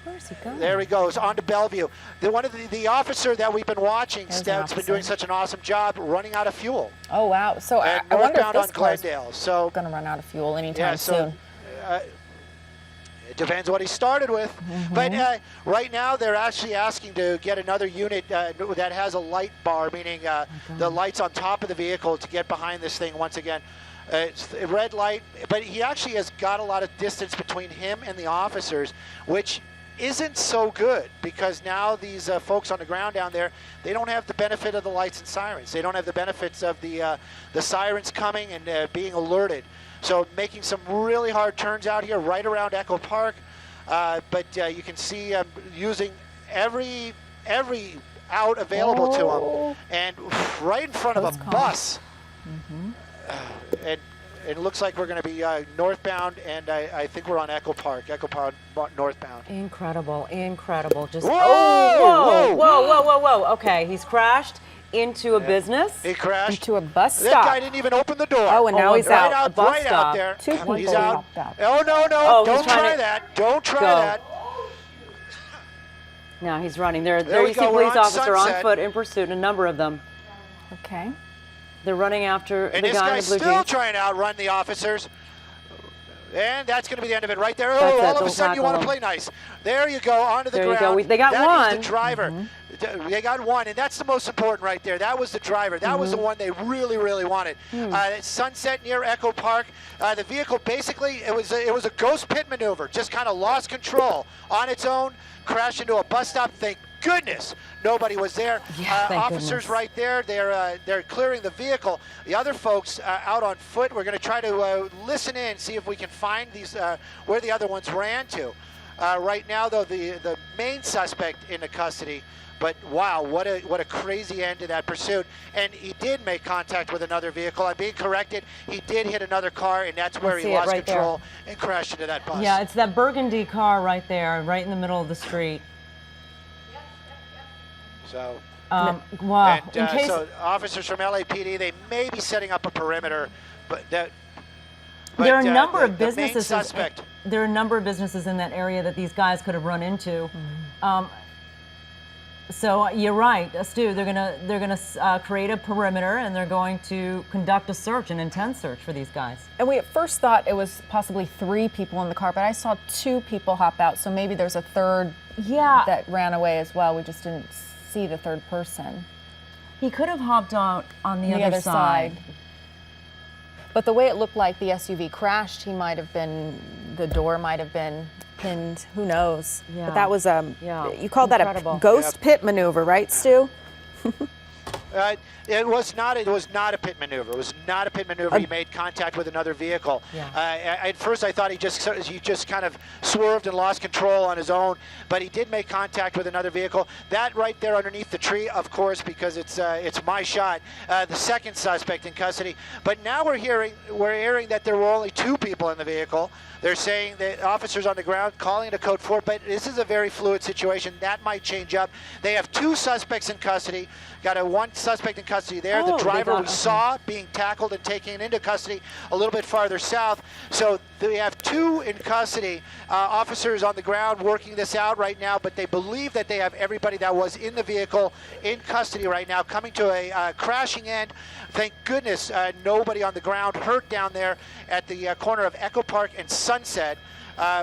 Where's he going? there he goes on to Bellevue. One of the officer that we've been watching, There's an that's been doing officer. such an awesome job running out of fuel. Oh wow! So I And wonder if northbound on this car's Glendale. So going to run out of fuel anytime yeah, so soon. it depends what he started with. But right now they're actually asking to get another unit that has a light bar, meaning the lights on top of the vehicle to get behind this thing once again. It's a red light, but he actually has got a lot of distance between him and the officers, which isn't so good because now these folks on the ground down there, they don't have the benefit of the lights and sirens. They don't have the benefits of the sirens coming and being alerted. So making some really hard turns out here right around Echo Park, but you can see using every out available to him, and right in front of a bus. And it looks like we're going to be northbound, and I think we're on Echo Park northbound. Incredible, incredible. Just Whoa! whoa. Okay, he's crashed into a business. He crashed Into a bus That stop. guy didn't even open the door. Oh, and now he's right out. out, Bus right stop. out there. Two people He's out. hopped out. Oh no! Oh, he's Don't trying try to that! Don't try go. that! Now he's running. There we you see go, we're police on officer on Sunset. foot in pursuit, a number of them. Okay. They're running after And the this guy in guy's the blue still jeans. trying to outrun the officers. And that's going to be the end of it right there. That's Oh, it, all of a don't sudden you tackle want to him. play nice. There you go, onto the There you ground. go. They got That one. is the driver. They got one, and that's the most important right there. That was the driver. That was the one they really, really wanted. Sunset near Echo Park. The vehicle basically, it was a ghost pit maneuver. Just kind of lost control on its own, crashed into a bus stop. Thank goodness nobody was there. Yeah, thank Officers goodness. right there. They're clearing the vehicle. The other folks out on foot. We're going to try to listen in, see if we can find these where the other ones ran to. Right now, though, the main suspect in the custody. But wow, what a crazy end to that pursuit. And he did make contact with another vehicle. I'm being corrected. He did hit another car, and that's where see he it lost right there. control and crashed into that bus. Yeah, it's that burgundy car right there, right in the middle of the street. So, Wow. and In case so officers from LAPD, they may be setting up a perimeter, but that. there are a but, number the- of the main businesses. suspect. There are a number of businesses in that area that these guys could have run into. So you're right, Stu. They're gonna create a perimeter, and they're going to conduct a search, an intense search for these guys. And we at first thought it was possibly 3 people in the car, but I saw 2 people hop out, so maybe there's a third that ran away as well. We just didn't see the third person. He could have hopped out on the other side. But the way it looked like the SUV crashed, the door might have been pinned. Who knows? Yeah. But that was Yeah. you called Incredible. that a ghost pit maneuver, right, Stu? It was not a pit maneuver. It was not a pit maneuver. He made contact with another vehicle. Yeah. At first, I thought he just kind of swerved and lost control on his own, but he did make contact with another vehicle. That right there underneath the tree, of course, because it's my shot. The second suspect in custody. But now we're hearing that there were only 2 people in the vehicle. They're saying that officers on the ground calling to code 4, but this is a very fluid situation. That might change up. They have 2 suspects in custody. Got one suspect in custody there. Oh, The they driver got- we saw being tackled and taken into custody a little bit farther south. So they have 2 in custody. Officers on the ground working this out right now, but they believe that they have everybody that was in the vehicle in custody right now, coming to a crashing end. Thank goodness nobody on the ground hurt down there at the corner of Echo Park and Sunset.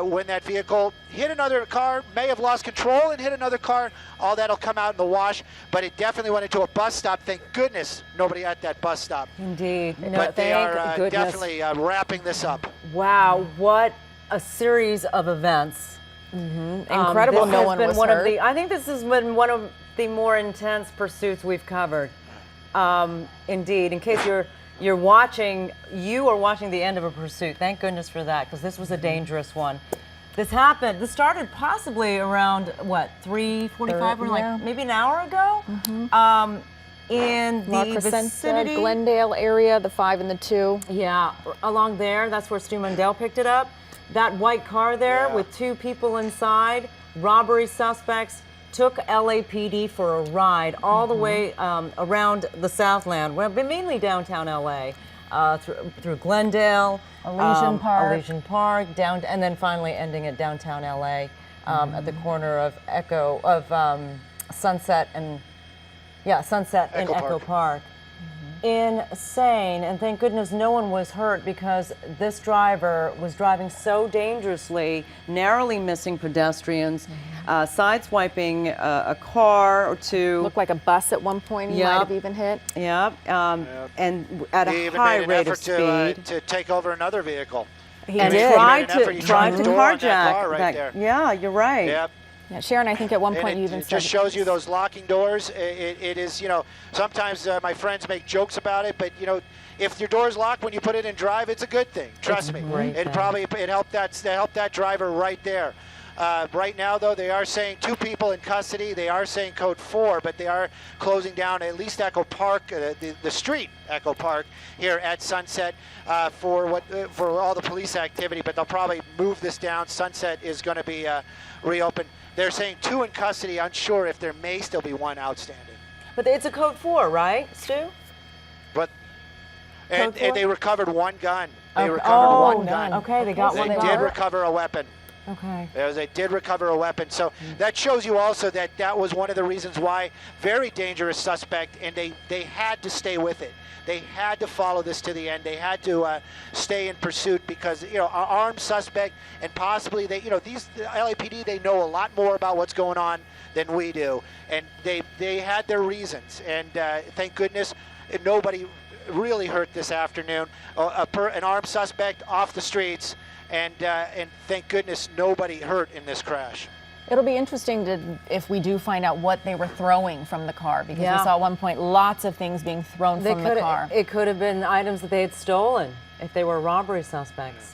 When that vehicle hit another car, may have lost control and hit another car. All that'll come out in the wash, but it definitely went into a bus stop. Thank goodness nobody at that bus stop. Indeed. No, But they thank are goodness. definitely wrapping this up. Wow, what a series of events. Incredible. This No has one been was one hurt. of the. I think this has been one of the more intense pursuits we've covered. Indeed. In case you're watching, you are watching the end of a pursuit. Thank goodness for that, because this was a dangerous one. This started possibly around what, 3:45 or yeah. like maybe an hour ago. In La the Crescenta, vicinity, Glendale area, the 5 and the 2. yeah, along there, that's where Stu Mundell picked it up. That white car there Yeah. with 2 people inside, robbery suspects, took LAPD for a ride all the way around the Southland, well, mainly downtown LA, through Glendale, Elysian Park, down, and then finally ending at downtown LA at the corner of Sunset and Echo Park. Insane, and thank goodness no one was hurt, because this driver was driving so dangerously, narrowly missing pedestrians, sideswiping a car or two. Looked like a bus at one point he might have even hit. And at a high rate of speed. To take over another vehicle. He tried to carjack that. There. Yeah, you're right. Yep. Yeah, Sharon, I think at one point you even said... It just shows you those locking doors. It is, you know, sometimes my friends make jokes about it, but, you know, if your door's locked when you put it in drive, it's a good thing. Trust me. It helped that driver right there. Right now, though, they are saying 2 people in custody. They are saying code 4, but they are closing down at least Echo Park, the street Echo Park here at Sunset for all the police activity. But they'll probably move this down. Sunset is going to be reopened. They're saying 2 in custody, unsure if there may still be 1 outstanding. But it's a code 4, right, Stu? But and they recovered 1 gun. They recovered one gun. Okay, they got one. They did recover a weapon. Okay. They did recover a weapon. So that shows you also that was one of the reasons why very dangerous suspect, and they had to stay with it. They had to follow this to the end. They had to stay in pursuit, because, you know, an armed suspect, and possibly these LAPD, they know a lot more about what's going on than we do, and they had their reasons. And thank goodness nobody really hurt this afternoon. An armed suspect off the streets, and thank goodness nobody hurt in this crash. It'll be interesting if we do find out what they were throwing from the car, because we saw at one point lots of things being thrown from the car. It could have been items that they had stolen if they were robbery suspects.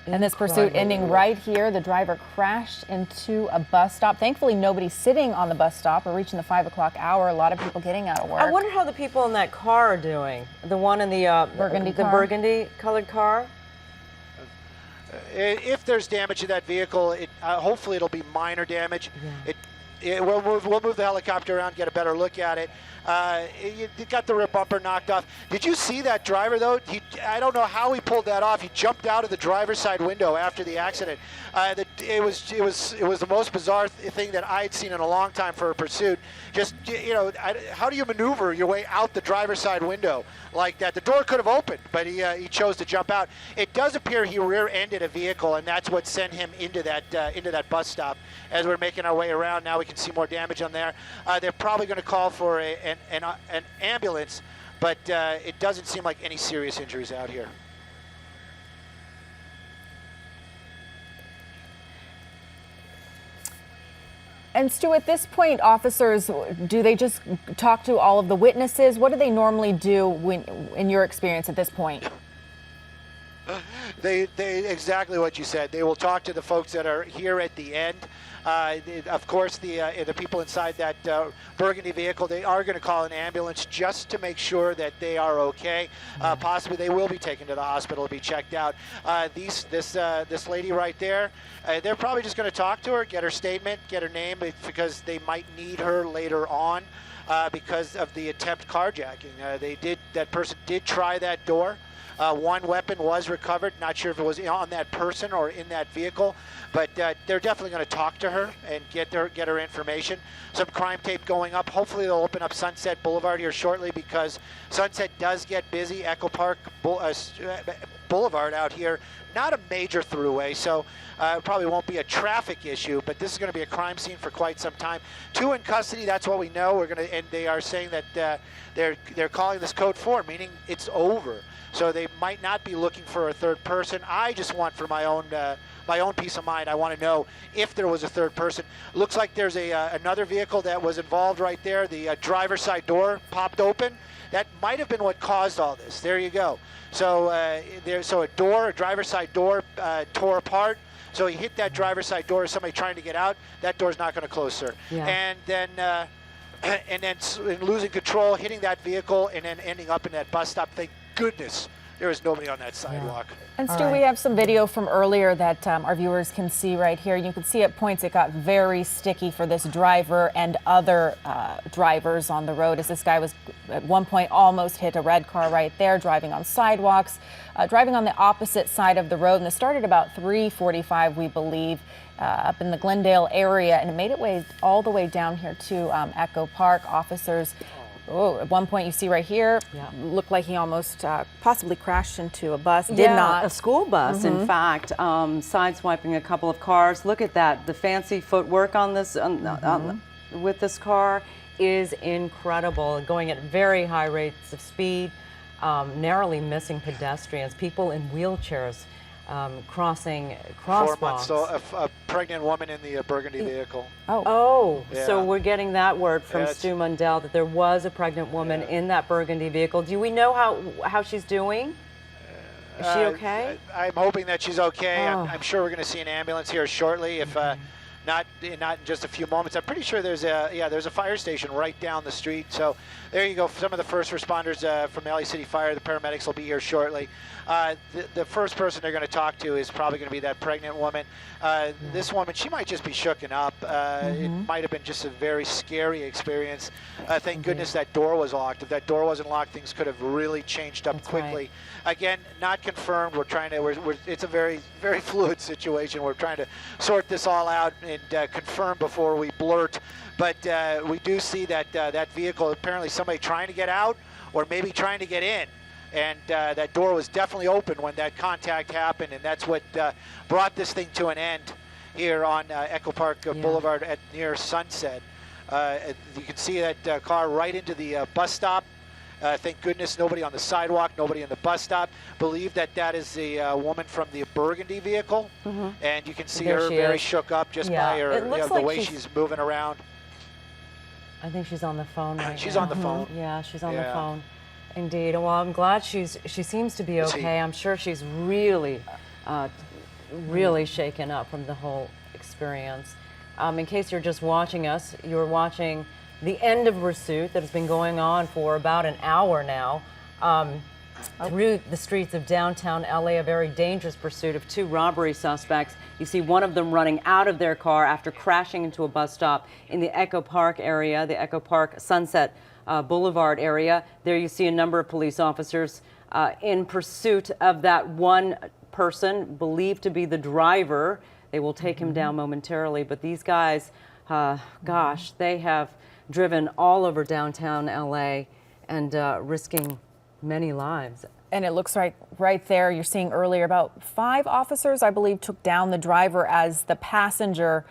And this pursuit ending right here. The driver crashed into a bus stop. Thankfully, nobody's sitting on the bus stop. We're reaching the 5 o'clock hour. A lot of people getting out of work. I wonder how the people in that car are doing. The one in the burgundy colored car. If there's damage to that vehicle, hopefully it'll be minor damage. We'll move the helicopter around, get a better look at it. You got the rear bumper knocked off. Did you see that driver, though? I don't know how he pulled that off. He jumped out of the driver's side window after the accident. It was the most bizarre thing that I'd seen in a long time for a pursuit. Just, you know, how do you maneuver your way out the driver's side window like that? The door could have opened, but he chose to jump out. It does appear he rear-ended a vehicle, and that's what sent him into that bus stop. As we're making our way around now, we can see more damage on there. They're probably going to call for an ambulance, but it doesn't seem like any serious injuries out here. And Stu, at this point, officers, do they just talk to all of the witnesses? What do they normally do in your experience at this point? They exactly what you said. They will talk to the folks that are here at the end. Of course, the people inside that burgundy vehicle, they are going to call an ambulance just to make sure that they are okay. Possibly they will be taken to the hospital to be checked out. This lady right there, they're probably just going to talk to her, get her statement, get her name, because they might need her later on because of the attempt carjacking. That person did try that door. 1 weapon was recovered. Not sure if it was on that person or in that vehicle, but they're definitely going to talk to her and get her information. Some crime tape going up. Hopefully they'll open up Sunset Boulevard here shortly, because Sunset does get busy. Echo Park Boulevard out here, not a major throughway, so it probably won't be a traffic issue, but this is going to be a crime scene for quite some time. 2 in custody, that's what we know. And they are saying that they're calling this code 4, meaning it's over. So they might not be looking for a third person. I just want, for my own peace of mind, I want to know if there was a third person. Looks like there's another vehicle that was involved right there. The driver's side door popped open. That might have been what caused all this. There you go. So a driver's side door tore apart. So he hit that driver's side door. Somebody trying to get out. That door's not going to close, sir. Yeah. And then losing control, hitting that vehicle, and then ending up in that bus stop. Thank goodness there was nobody on that sidewalk. And Stu, we have some video from earlier that our viewers can see right here. You can see at points it got very sticky for this driver and other drivers on the road, as this guy was at one point almost hit a red car right there, driving on sidewalks, driving on the opposite side of the road. And this started about 3:45, we believe, up in the Glendale area, and it made it all the way down here to Echo Park. Officers. Oh, at one point you see right here, looked like he almost possibly crashed into a bus. Did not. A school bus, in fact, sideswiping a couple of cars. Look at that. The fancy footwork on this, with this car is incredible. Going at very high rates of speed, narrowly missing pedestrians, people in wheelchairs. Crossing crosswalks. 4 months, so a pregnant woman in the burgundy vehicle. So we're getting that word from Stu Mundell that there was a pregnant woman in that burgundy vehicle. Do we know how she's doing? Is she okay? I'm hoping that she's okay. I'm sure we're going to see an ambulance here shortly. If not in just a few moments. I'm pretty sure there's a fire station right down the street. So there you go. Some of the first responders from LA City Fire, the paramedics will be here shortly. The first person they're going to talk to is probably going to be that pregnant woman. This woman, she might just be shooken up. It might have been just a very scary experience. Thank goodness that door was locked. If that door wasn't locked, things could have really changed up quickly. Right. Again, not confirmed. We're trying to. It's a very, very fluid situation. We're trying to sort this all out and confirm before we blurt. But we do see that that vehicle, apparently somebody trying to get out or maybe trying to get in. And that door was definitely open when that contact happened, and that's what brought this thing to an end here on Echo Park Boulevard near Sunset. You can see that car right into the bus stop. Thank goodness nobody on the sidewalk, nobody in the bus stop. Believe that is the woman from the burgundy vehicle, and you can see her very shook up just by her, the way she's moving around. I think she's on the phone right now. She's on the phone. Yeah, she's on the phone. Indeed. Well, I'm glad she seems to be okay. I'm sure she's really, really shaken up from the whole experience. In case you're just watching us, you're watching the end of pursuit that has been going on for about an hour now. Through the streets of downtown LA, a very dangerous pursuit of two robbery suspects. You see one of them running out of their car after crashing into a bus stop in the Echo Park area, the Echo Park Sunset Boulevard area. There you see a number of police officers in pursuit of that one person believed to be the driver. They will take him down momentarily, but these guys, gosh, they have driven all over downtown LA and risking many lives. And it looks like right there, you're seeing earlier about 5 officers, I believe, took down the driver as the passenger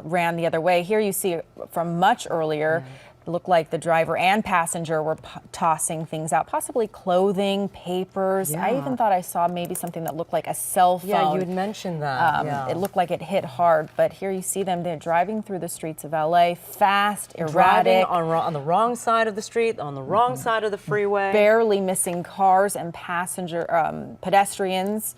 ran the other way. Here you see from much earlier, it looked like the driver and passenger were tossing things out, possibly clothing, papers. I even thought I saw maybe something that looked like a cell phone. Yeah, you had mentioned that. It looked like it hit hard, but here you see them. They're driving through the streets of LA, fast, erratic. Driving on the wrong side of the street, on the wrong side of the freeway. Barely missing cars and pedestrians.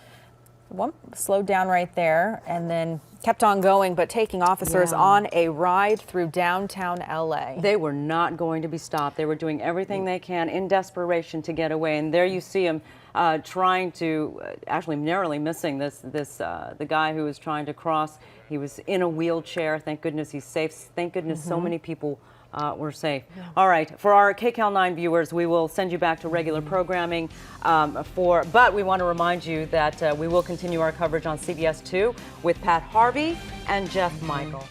One slowed down right there and then kept on going, but taking officers on a ride through downtown LA. They were not going to be stopped. They were doing everything they can in desperation to get away. And there you see him trying to, actually narrowly missing the guy who was trying to cross. He was in a wheelchair. Thank goodness he's safe. Thank goodness so many people were safe. All right, for our KCAL 9 viewers, we will send you back to regular programming but we want to remind you that we will continue our coverage on CBS 2 with Pat Harvey and Jeff Michael.